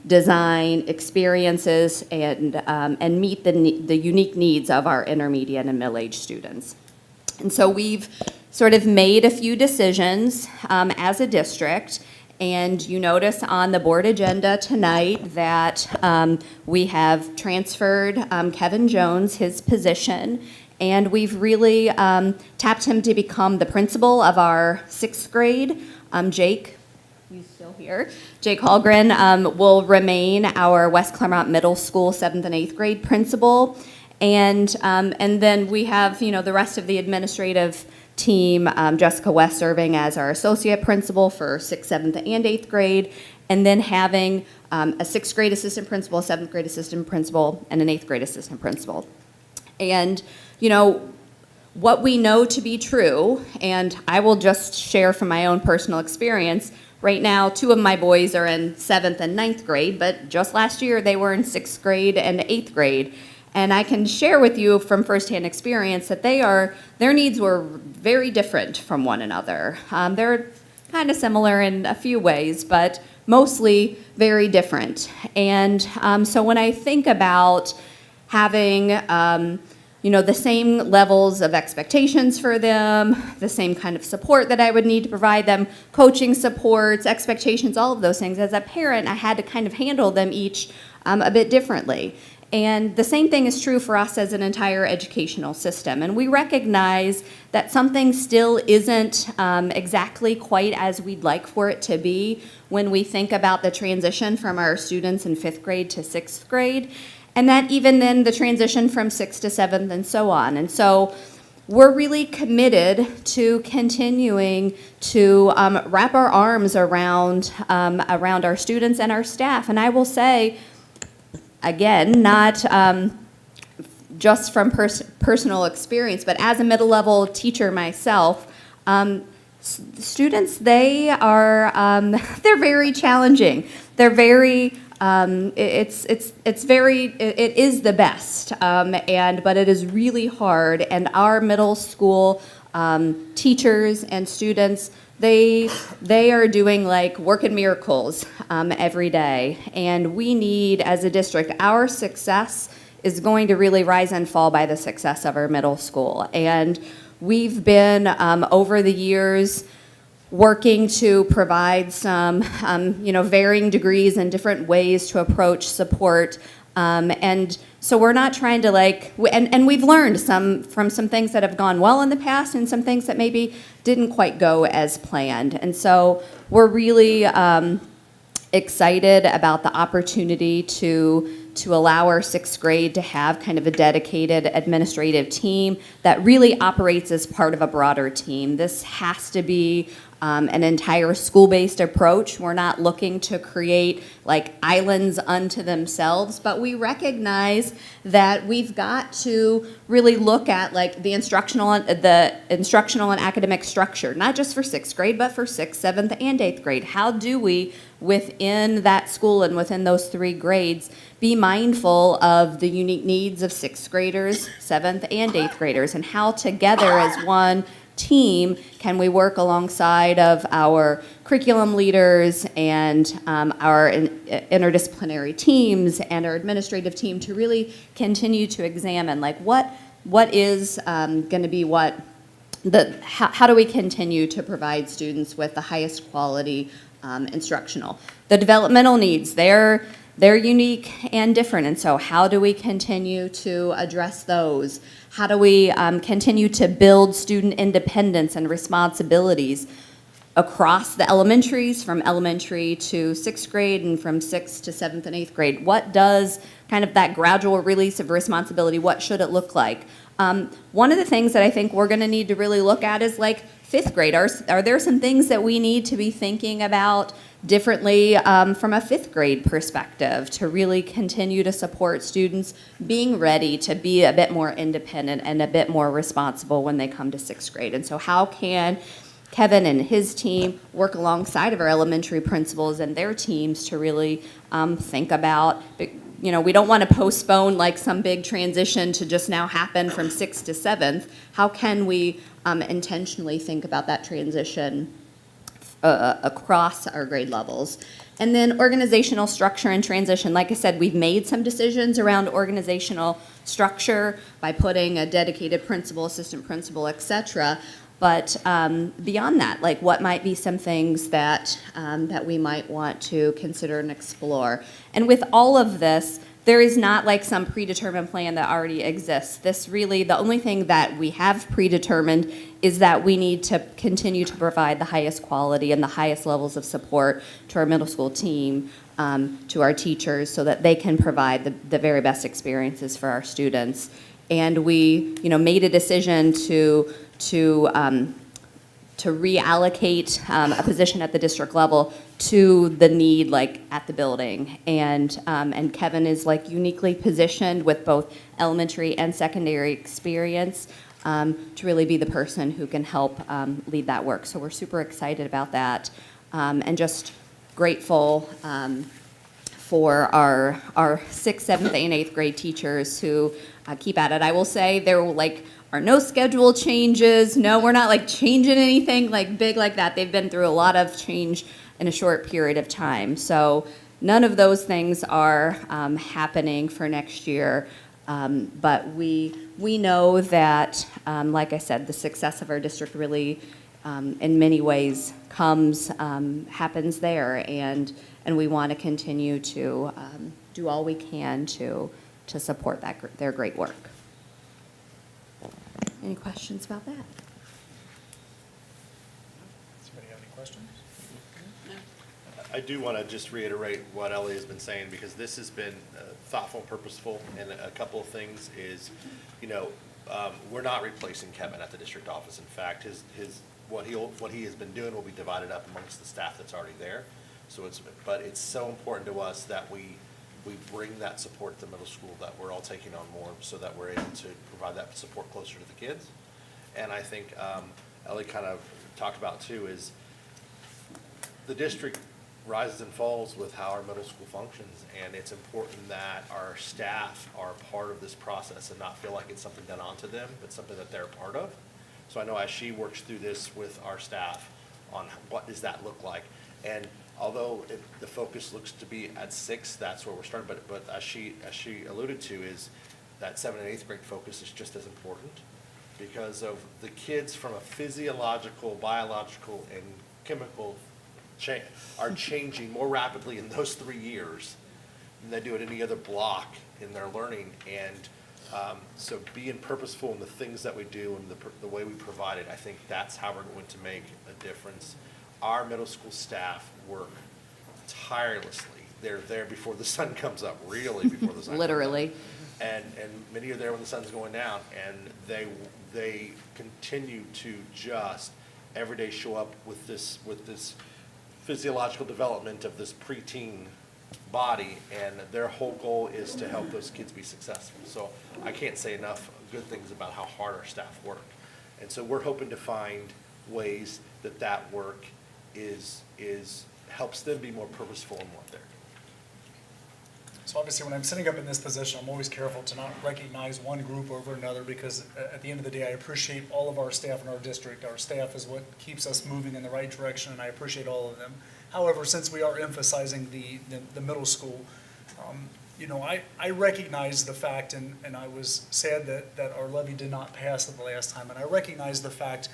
design experiences and meet the unique needs of our intermediate and middle-aged students. And so we've sort of made a few decisions as a district, and you notice on the board agenda tonight that we have transferred Kevin Jones, his position, and we've really tapped him to become the principal of our 6th grade. Jake, you still here? Jake Hallgren will remain our West Clermont Middle School 7th and 8th grade principal. And then we have, you know, the rest of the administrative team, Jessica West serving as our associate principal for 6th, 7th, and 8th grade, and then having a 6th grade assistant principal, a 7th grade assistant principal, and an 8th grade assistant principal. And, you know, what we know to be true, and I will just share from my own personal experience, right now 2 of my boys are in 7th and 9th grade, but just last year they were in 6th grade and 8th grade. And I can share with you from firsthand experience that their needs were very different from one another. They're kind of similar in a few ways, but mostly very different. And so when I think about having, you know, the same levels of expectations for them, the same kind of support that I would need to provide them, coaching supports, expectations, all of those things, as a parent, I had to kind of handle them each a bit differently. And the same thing is true for us as an entire educational system. And we recognize that something still isn't exactly quite as we'd like for it to be when we think about the transition from our students in 5th grade to 6th grade, and that even then the transition from 6th to 7th and so on. And so we're really committed to continuing to wrap our arms around our students and our staff. And I will say, again, not just from personal experience, but as a middle level teacher myself, students, they are, they're very challenging. They're very, it is the best, but it is really hard, and our middle school teachers and students, they are doing like working miracles every day, and we need, as a district, our success is going to really rise and fall by the success of our middle school. And we've been over the years working to provide some you know, varying degrees and different ways to approach support. And so we're not trying to and we've learned from some things that have gone well in the past and some things that maybe didn't quite go as planned. And so we're really excited about the opportunity to allow our 6th grade to have kind of a dedicated administrative team that really operates as part of a broader team. This has to be an entire school-based approach. We're not looking to create like islands unto themselves, but we recognize that we've got to really look at like the instructional and academic structure, not just for 6th grade, but for 6th, 7th, and 8th grade. How do we, within that school and within those 3 grades, be mindful of the unique needs of 6th graders, 7th, and 8th graders, and how together as one team can we work alongside of our curriculum leaders and our interdisciplinary teams and our administrative team to really continue to examine like what is going to be how do we continue to provide students with the highest quality instructional. The developmental needs, they're unique and different, and so how do we continue to address those? How do we continue to build student independence and responsibilities across the elementaries, from elementary to 6th grade and from 6th to 7th and 8th grade? What does kind of that gradual release of responsibility, what should it look like? One of the things that I think we're going to need to really look at is like fifth grade? Are there some things that we need to be thinking about differently from a fifth grade perspective to really continue to support students being ready to be a bit more independent and a bit more responsible when they come to sixth grade? And so how can Kevin and his team work alongside of our elementary principals and their teams to really think about, you know, we don't want to postpone like some big transition to just now happen from sixth to seventh. How can we intentionally think about that transition across our grade levels? And then organizational structure and transition. Like I said, we've made some decisions around organizational structure by putting a dedicated principal, assistant principal, et cetera. But beyond that, like what might be some things that, that we might want to consider and explore? And with all of this, there is not like some predetermined plan that already exists. This really, the only thing that we have predetermined is that we need to continue to provide the highest quality and the highest levels of support to our middle school team, to our teachers, so that they can provide the very best experiences for our students. And we, you know, made a decision to reallocate a position at the district level to the need, like at the building, and Kevin is like uniquely positioned with both elementary and secondary experience to really be the person who can help lead that work. So we're super excited about that, and just grateful for our 6th, 7th, and 8th grade teachers who keep at it. I will say there are no schedule changes. No, we're not like changing anything like big like that. They've been through a lot of change in a short period of time. So none of those things are happening for next year. But we know that, like I said, the success of our district really, in many ways, happens there, and we want to continue to do all we can to support their great work. Any questions about that? Does anybody have any questions? I do want to just reiterate what Ellie has been saying, because this has been thoughtful and purposeful, and a couple of things is, you know, we're not replacing Kevin at the district office. In fact, what he has been doing will be divided up amongst the staff that's already there. But it's so important to us that we bring that support at the middle school, that we're all taking on more, so that we're able to provide that support closer to the kids. And I think Ellie kind of talked about too is the district rises and falls with how our middle school functions, and it's important that our staff are part of this process and not feel like it's something done onto them, but something that they're a part of. So I know as she works through this with our staff on what does that look like, and although the focus looks to be at 6, that's where we're starting, but as she alluded to, is that 7th and 8th grade focus is just as important, because of the kids from a physiological, biological, and chemical are changing more rapidly in those 3 years than they do at any other block in their learning. And so being purposeful in the things that we do and the way we provide it, I think that's how we're going to make a difference. Our middle school staff work tirelessly. They're there before the sun comes up, really before the sun Literally. comes up. And many are there when the sun's going down, and they continue to just every day show up with this physiological development of this preteen body, and their whole goal is to help those kids be successful. So I can't say enough good things about how hard our staff work. And so we're hoping to find ways that work helps them be more purposeful in what they're doing. So obviously, when I'm sitting up in this position, I'm always careful to not recognize one group over another, because at the end of the day, I appreciate all of our staff in our district. Our staff is what keeps us moving in the right direction, and I appreciate all of them. However, since we are emphasizing the middle school, you know, I recognize the fact, and I was sad that our levy did not pass it the last time, and I recognize the fact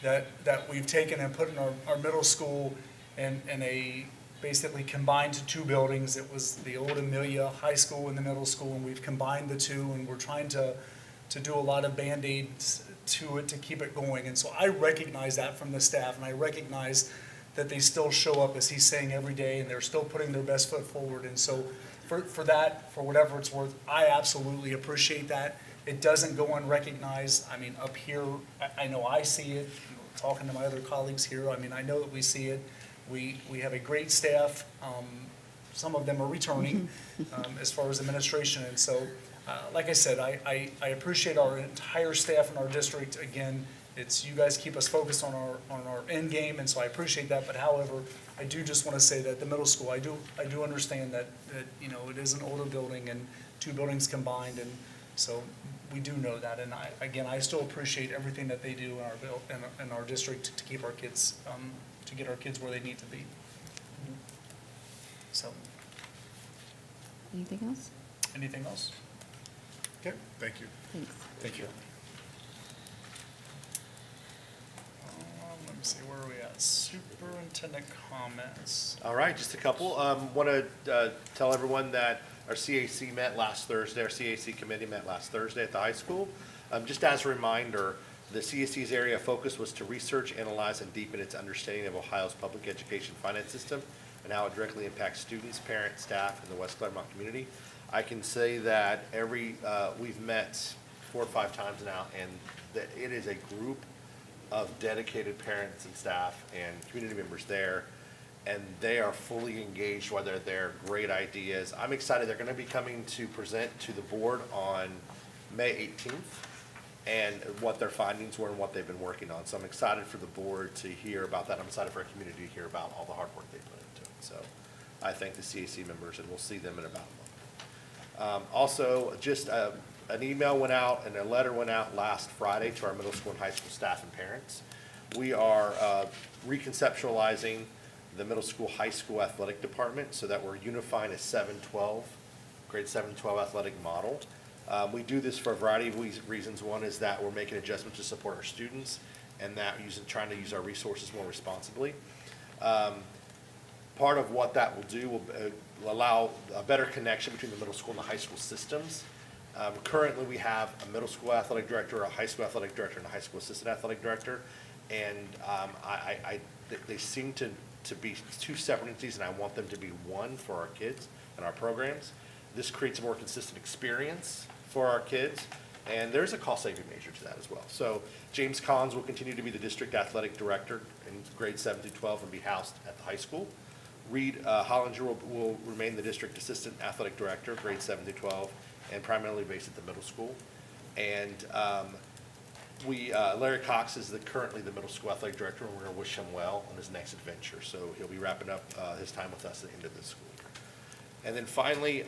that we've taken and put in our middle school in a basically combined 2 buildings. It was the old Amelia High School and the middle school, and we've combined the 2, and we're trying to do a lot of Band-Aids to it to keep it going. And so I recognize that from the staff, and I recognize that they still show up, as he's saying, every day, and they're still putting their best foot forward. And so for that, for whatever it's worth, I absolutely appreciate that. It doesn't go unrecognized. I mean, up here, I know I see it. talking to my other colleagues here, I mean, I know that we see it. We have a great staff. Some of them are returning as far as administration. And so, like I said, I appreciate our entire staff in our district. Again, it's you guys keep us focused on our end game, and so I appreciate that. But however, I do just want to say that the middle school, I do understand that you know, it is an older building and 2 buildings combined, and so we do know that. And I still appreciate everything that they do in our district to keep our kids to get our kids where they need to be. So, Anything else? anything else? Okay, Thank you. Thanks. thank you. Let me see, where are we at? Superintendent comments. All right, just a couple. Want to tell everyone that our CAC met last Thursday. Our CAC committee met last Thursday at the high school. Just as a reminder, the CAC's area of focus was to research, analyze, and deepen its understanding of Ohio's public education finance system and how it directly impacts students, parents, staff, and the West Clermont community. I can say that we've met 4 or 5 times now, and that it is a group of dedicated parents and staff and community members there, and they are fully engaged, whether they're great ideas. I'm excited. They're going to be coming to present to the board on May 18th, and what their findings were and what they've been working on. So I'm excited for the board to hear about that. I'm excited for our community to hear about all the hard work they put into it. So I thank the CAC members, and we'll see them in about a month. Also, just an email went out and a letter went out last Friday to our middle school and high school staff and parents. We are reconceptualizing the middle school, high school athletic department so that we're unifying a 7-12, grade 7-12 athletic model. We do this for a variety of reasons. One is that we're making adjustments to support our students and that trying to use our resources more responsibly. Part of what that will do will allow a better connection between the middle school and the high school systems. Currently, we have a middle school athletic director, a high school athletic director, and a high school assistant athletic director. And they seem to be 2 separate entities, and I want them to be one for our kids and our programs. This creates a more consistent experience for our kids, and there's a cost-saving measure to that as well. So James Collins will continue to be the district athletic director in grades 7 through 12 and be housed at the high school. Reed Hollinger will remain the district assistant athletic director, grades 7 through 12, and primarily based at the middle school. And Larry Cox is currently the middle school athletic director, and we're going to wish him well on his next adventure. So he'll be wrapping up his time with us at the end of this school year. And then finally,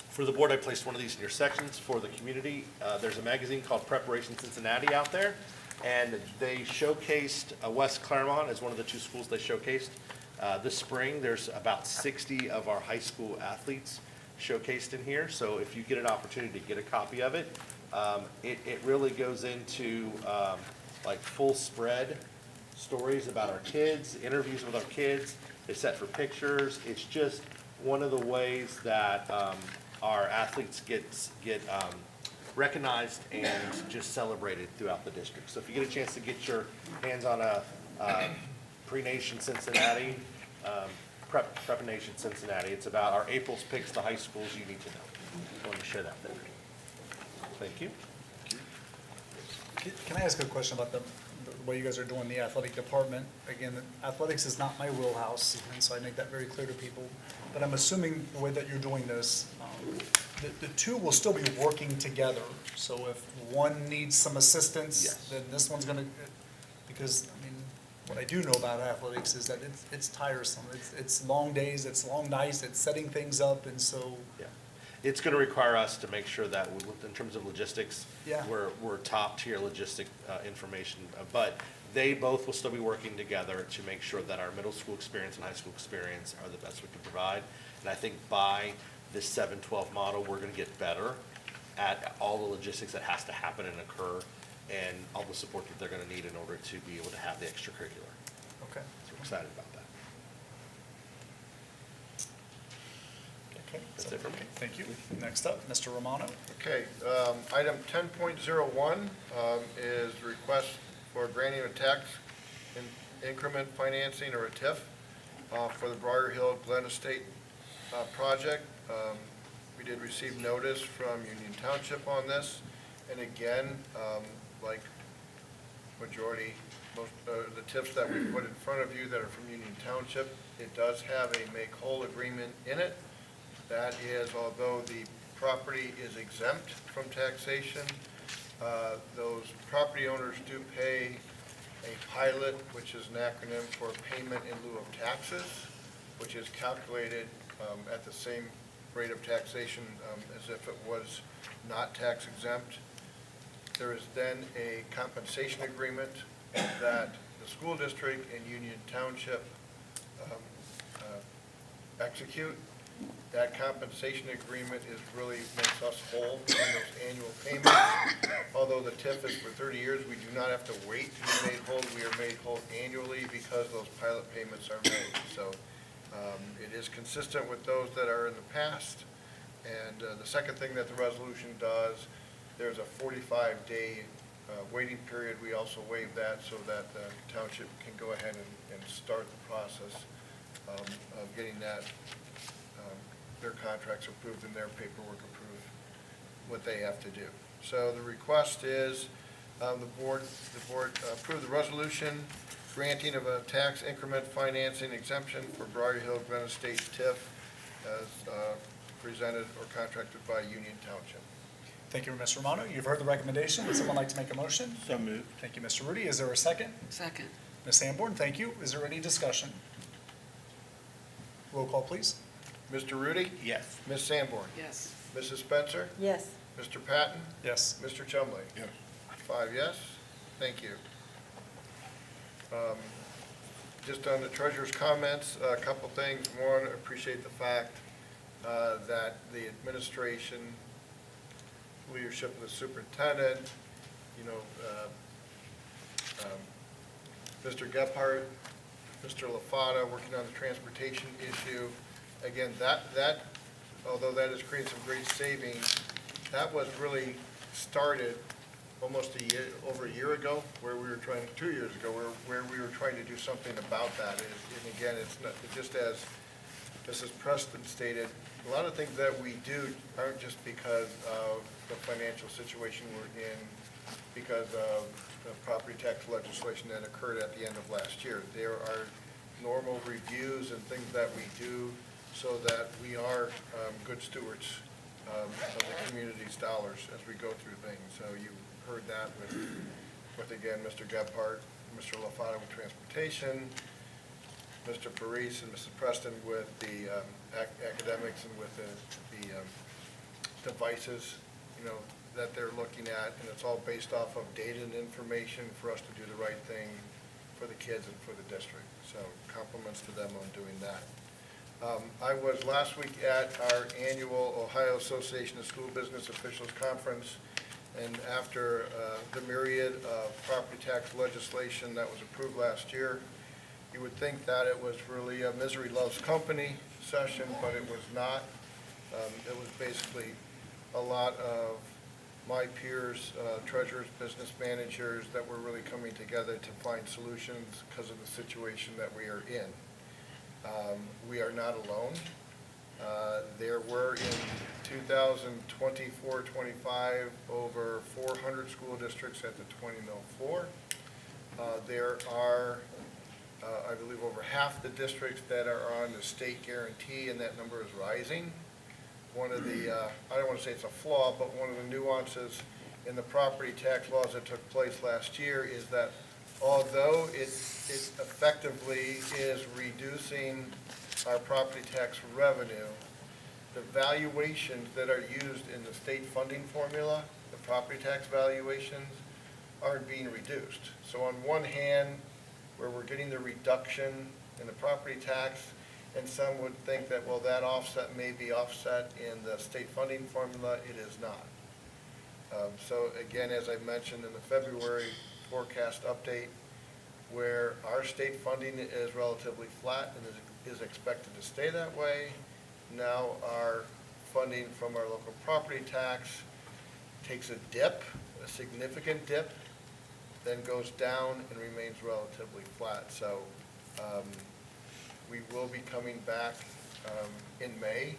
for the board, I placed one of these in your sections for the community. There's a magazine called Preparation Cincinnati out there, and they showcased West Clermont as one of the 2 schools they showcased. This spring, there's about 60 of our high school athletes showcased in here. So if you get an opportunity to get a copy of it, it really goes into like full spread stories about our kids, interviews with our kids. It's set for pictures. It's just one of the ways that our athletes get recognized and just celebrated throughout the district. So if you get a chance to get your hands on a Pre-Nation Cincinnati, Prep Nation Cincinnati, it's about our April's picks, the high schools you need to know. I wanted to share that there. Thank you. Can I ask a question about the way you guys are doing the athletic department? Again, athletics is not my wheelhouse, and so I make that very clear to people. But I'm assuming the way that you're doing this, the 2 will still be working together. So if one needs some assistance, Yes. then this one's going to, because, I mean, what I do know about athletics is that it's tiresome. It's long days, it's long nights, it's setting things up, and so. Yeah. It's going to require us to make sure that in terms of logistics, Yeah. we're top tier logistic information. But they both will still be working together to make sure that our middle school experience and high school experience are the best we can provide. And I think by this 7-12 model, we're going to get better at all the logistics that has to happen and occur, and all the support that they're going to need in order to be able to have the extracurricular. Okay. So we're excited about that. Okay. That's it for me. Thank you. Next up, Mr. Romano. Okay, item 10.01 is request for granting a tax increment financing or a TIF for the Briar Hill Glen Estate project. We did receive notice from Union Township on this, and again, like majority most, the TIFs that we put in front of you that are from Union Township, it does have a make-whole agreement in it. That is, although the property is exempt from taxation, those property owners do pay a pilot, which is an acronym for payment in lieu of taxes, which is calculated at the same rate of taxation as if it was not tax exempt. There is then a compensation agreement that the school district and Union Township execute. That compensation agreement is really makes us whole on those annual payments. Although the TIF is for 30 years, we do not have to wait to be made whole. We are made whole annually because those pilot payments are made. So it is consistent with those that are in the past. And the second thing that the resolution does, there's a 45-day waiting period. We also waive that so that the township can go ahead and start the process of getting that their contracts approved and their paperwork approved, what they have to do. So the request is the board approve the resolution granting of a tax increment financing exemption for Briar Hill Glen Estates TIF as presented or contracted by Union Township. Thank you, Mr. Romano. You've heard the recommendation. Would someone like to make a motion? So moved. Thank you, Mr. Rudy. Is there a second? Second. Ms. Sanborn, thank you. Is there any discussion? Roll call, please. Mr. Rudy? Yes. Ms. Sanborn? Yes. Mrs. Spencer? Yes. Mr. Patton? Yes. Mr. Chumley? Yes. 5 yes. Thank you. Just on the treasurer's comments, a couple things. One, appreciate the fact that the administration, leadership of the superintendent, Mr. Gephardt, Mr. LaFata, working on the transportation issue. Again, that although that has created some great savings, that was really started almost over a year ago, where we were trying, 2 years ago, where we were trying to do something about that. And again, it's not, just as Mrs. Preston stated, a lot of things that we do aren't just because of the financial situation we're in, because of the property tax legislation that occurred at the end of last year. There are normal reviews and things that we do so that we are good stewards of the community's dollars as we go through things. So you heard that with again, Mr. Gephardt, Mr. LaFata with transportation, Mr. Parise and Mrs. Preston with the academics and with the devices, that they're looking at, and it's all based off of data and information for us to do the right thing for the kids and for the district. So compliments to them on doing that. I was last week at our annual Ohio Association of School Business Officials Conference, and after the myriad of property tax legislation that was approved last year, you would think that it was really a misery loves company session, but it was not. It was basically a lot of my peers, treasurers, business managers, that were really coming together to find solutions because of the situation that we are in. We are not alone. There were in 2024-25 over 400 school districts at the 20 mil floor. There are, I believe, over half the districts that are on the state guarantee, and that number is rising. One of the, I don't want to say it's a flaw, but one of the nuances in the property tax laws that took place last year is that although it effectively is reducing our property tax revenue, the valuations that are used in the state funding formula, the property tax valuations, aren't being reduced. So on one hand, where we're getting the reduction in the property tax, and some would think that, well, that offset may be offset in the state funding formula. It is not. So again, as I mentioned in the February forecast update, where our state funding is relatively flat and is expected to stay that way, now our funding from our local property tax takes a dip, a significant dip, then goes down and remains relatively flat. So we will be coming back in May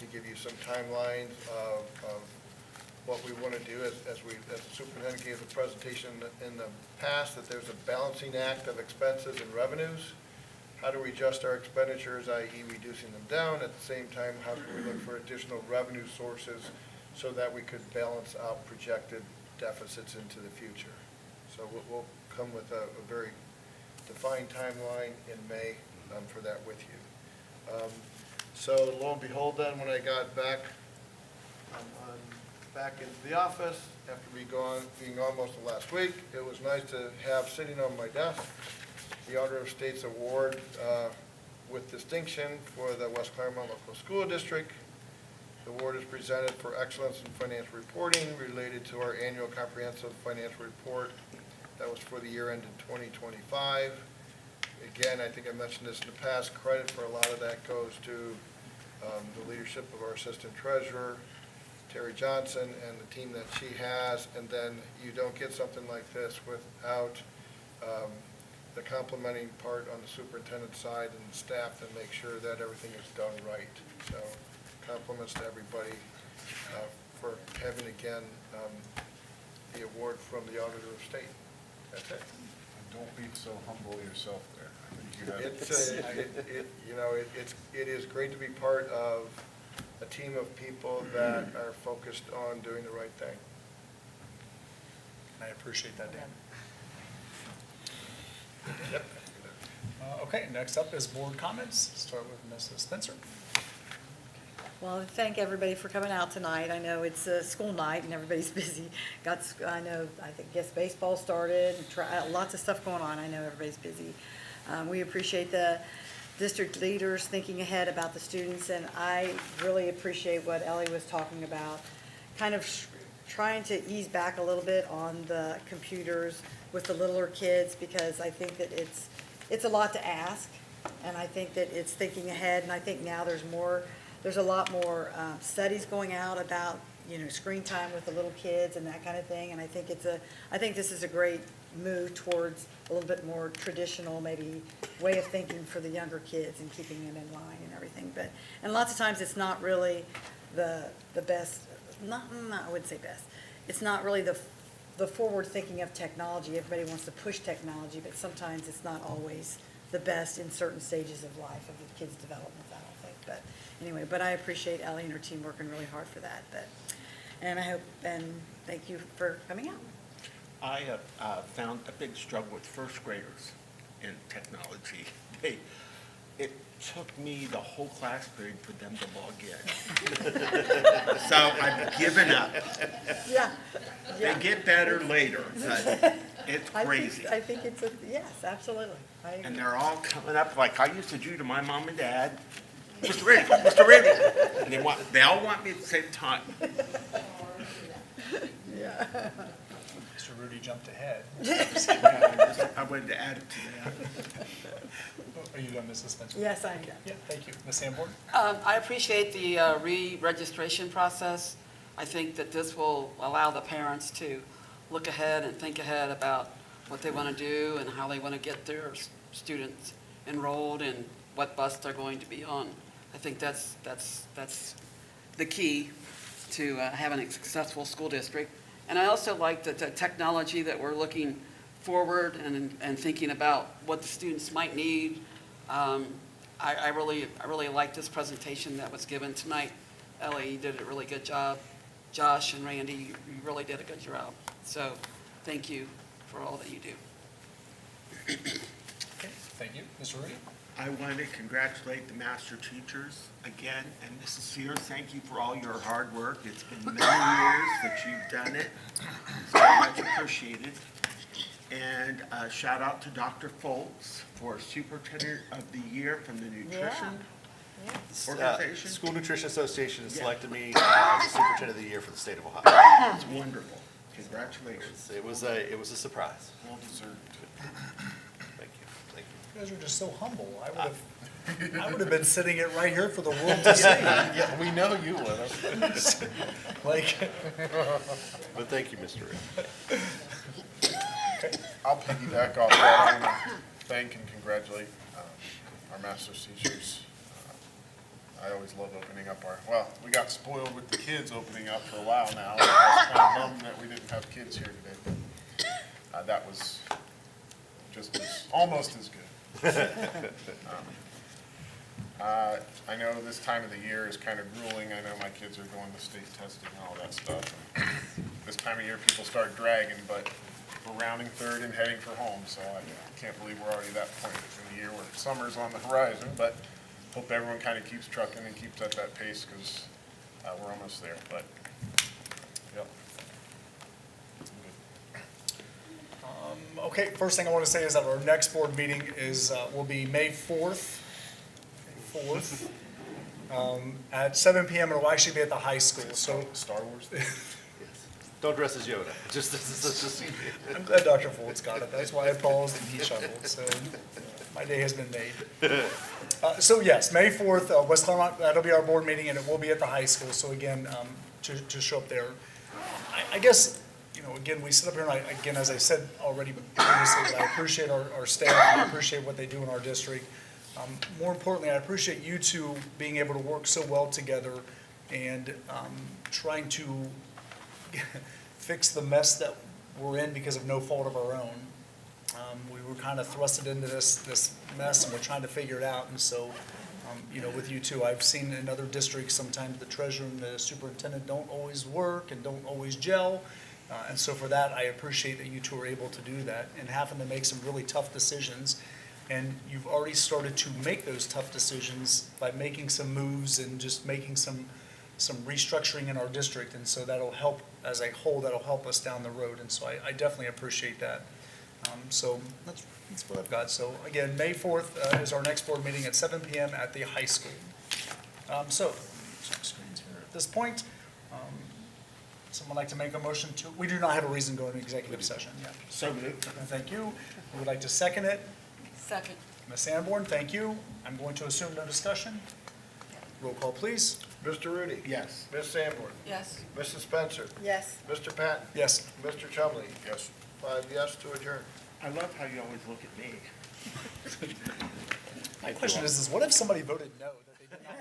to give you some timelines of what we want to do as the superintendent gave the presentation in the past, that there's a balancing act of expenses and revenues. How do we adjust our expenditures, i.e. reducing them down? At the same time, how can we look for additional revenue sources so that we could balance out projected deficits into the future? So we'll come with a very defined timeline in May for that with you. So lo and behold then, when I got back back into the office, after being gone most of last week, it was nice to have sitting on my desk the Order of State's Award with distinction for the West Clermont Local School District. The award is presented for excellence in financial reporting related to our annual comprehensive financial report that was for the year ended 2025. Again, I think I mentioned this in the past, credit for a lot of that goes to the leadership of our assistant treasurer, Terry Johnson, and the team that she has, and then you don't get something like this without the complementing part on the superintendent's side and the staff to make sure that everything is done right. So compliments to everybody for having, again, the award from the Auditor of State. That's it. Don't be so humble yourself there. I think you have. It is great to be part of a team of people that are focused on doing the right thing. I appreciate that, Dan. Yep. Okay, next up is board comments. Start with Mrs. Spencer. Well, thank everybody for coming out tonight. I know it's a school night and everybody's busy. I guess baseball started, and lots of stuff going on. I know everybody's busy. We appreciate the district leaders thinking ahead about the students, and I really appreciate what Ellie was talking about, kind of trying to ease back a little bit on the computers with the littler kids, because I think that it's a lot to ask, and I think that it's thinking ahead, and I think now there's a lot more studies going out about, screen time with the little kids and that kind of thing, and I think this is a great move towards a little bit more traditional, maybe, way of thinking for the younger kids and keeping them in line and everything. And lots of times it's not really the best, I wouldn't say best. It's not really the forward thinking of technology. Everybody wants to push technology, but sometimes it's not always the best in certain stages of life of the kids' development, I don't think. But anyway, I appreciate Ellie and her team working really hard for that. And thank you for coming out. I have found a big struggle with first graders in technology. It took me the whole class period for them to log in. So I've given up. Yeah. They get better later, but it's crazy. I think it's yes, absolutely. I agree. And they're all coming up like I used to do to my mom and dad. Mr. Riddick, Mr. Riddick. And they all want me at the same time. Yeah. Mr. Rudy jumped ahead. I wanted to add it to that. Are you done, Mrs. Spencer? Yes, I am. Yeah, thank you. Ms. Sanborn? I appreciate the re-registration process. I think that this will allow the parents to look ahead and think ahead about what they want to do and how they want to get their students enrolled and what bus they're going to be on. I think that's the key to having a successful school district. And I also like the technology that we're looking forward and thinking about what the students might need. I really like this presentation that was given tonight. Ellie, you did a really good job. Josh and Randy, you really did a good job. So thank you for all that you do. Okay, thank you. Mr. Rudy? I want to congratulate the master teachers again, and Mrs. Sears, thank you for all your hard work. It's been many years that you've done it. So much appreciated. And shout out to Dr. Foltz for Superintendent of the Year from the Nutrition Organization. School Nutrition Association has Yeah. selected me as the Superintendent of the Year for the state of Ohio. It's wonderful. Congratulations. It was a surprise. Well deserved. Thank you. Thank you. You guys are just so humble. I would have been sitting it right here for the world to see. Yeah, we know you would have. Like, But thank you, Mr. Rick. I'll piggyback off that. I want to thank and congratulate our master's teachers. I always love opening up well, we got spoiled with the kids opening up for a while now. I was kind of bummed that we didn't have kids here today. That was just almost as good. I know this time of the year is kind of grueling. I know my kids are going to state testing and all that stuff. This time of year, people start dragging, but we're rounding third and heading for home, so I can't believe we're already that point in the year where summer's on the horizon, but hope everyone kind of keeps trucking and keeps at that pace, because we're almost there, but, yep. Okay, first thing I want to say is that our next board meeting will be May 4th. At 7 PM. It'll actually be at the high school, so. Star Wars? Don't dress as Yoda. Just. I'm glad Dr. Foltz got it. That's why I paused and he chuckled, so my day has been made. So yes, May 4th, West Clermont, that'll be our board meeting, and it will be at the high school, so again, to show up there. I guess, again, we sit up here, and again, as I said already previously, I appreciate our staff, and I appreciate what they do in our district. More importantly, I appreciate you two being able to work so well together and trying to fix the mess that we're in because of no fault of our own. We were kind of thrusted into this mess, and we're trying to figure it out. And so, with you two, I've seen in other districts, sometimes the treasurer and the superintendent don't always work and don't always gel. And so for that, I appreciate that you two are able to do that and having to make some really tough decisions. And you've already started to make those tough decisions by making some moves and just making some restructuring in our district. And so that'll help, as a whole, that'll help us down the road. And so I definitely appreciate that. So that's what I've got. So again, May 4th is our next board meeting at 7 PM at the high school. So, check screens here at this point. Someone like to make a motion to, we do not have a reason to go into executive session yet. So moved. Thank you. Who would like to second it? Second. Ms. Sanborn, thank you. I'm going to assume no discussion. Roll call, please. Mr. Rudy? Yes. Ms. Sanborn? Yes. Mrs. Spencer? Yes. Mr. Patton? Yes. Mr. Chumley? Yes. 5 yes to adjourn. I love how you always look at me. My question is what if somebody voted no?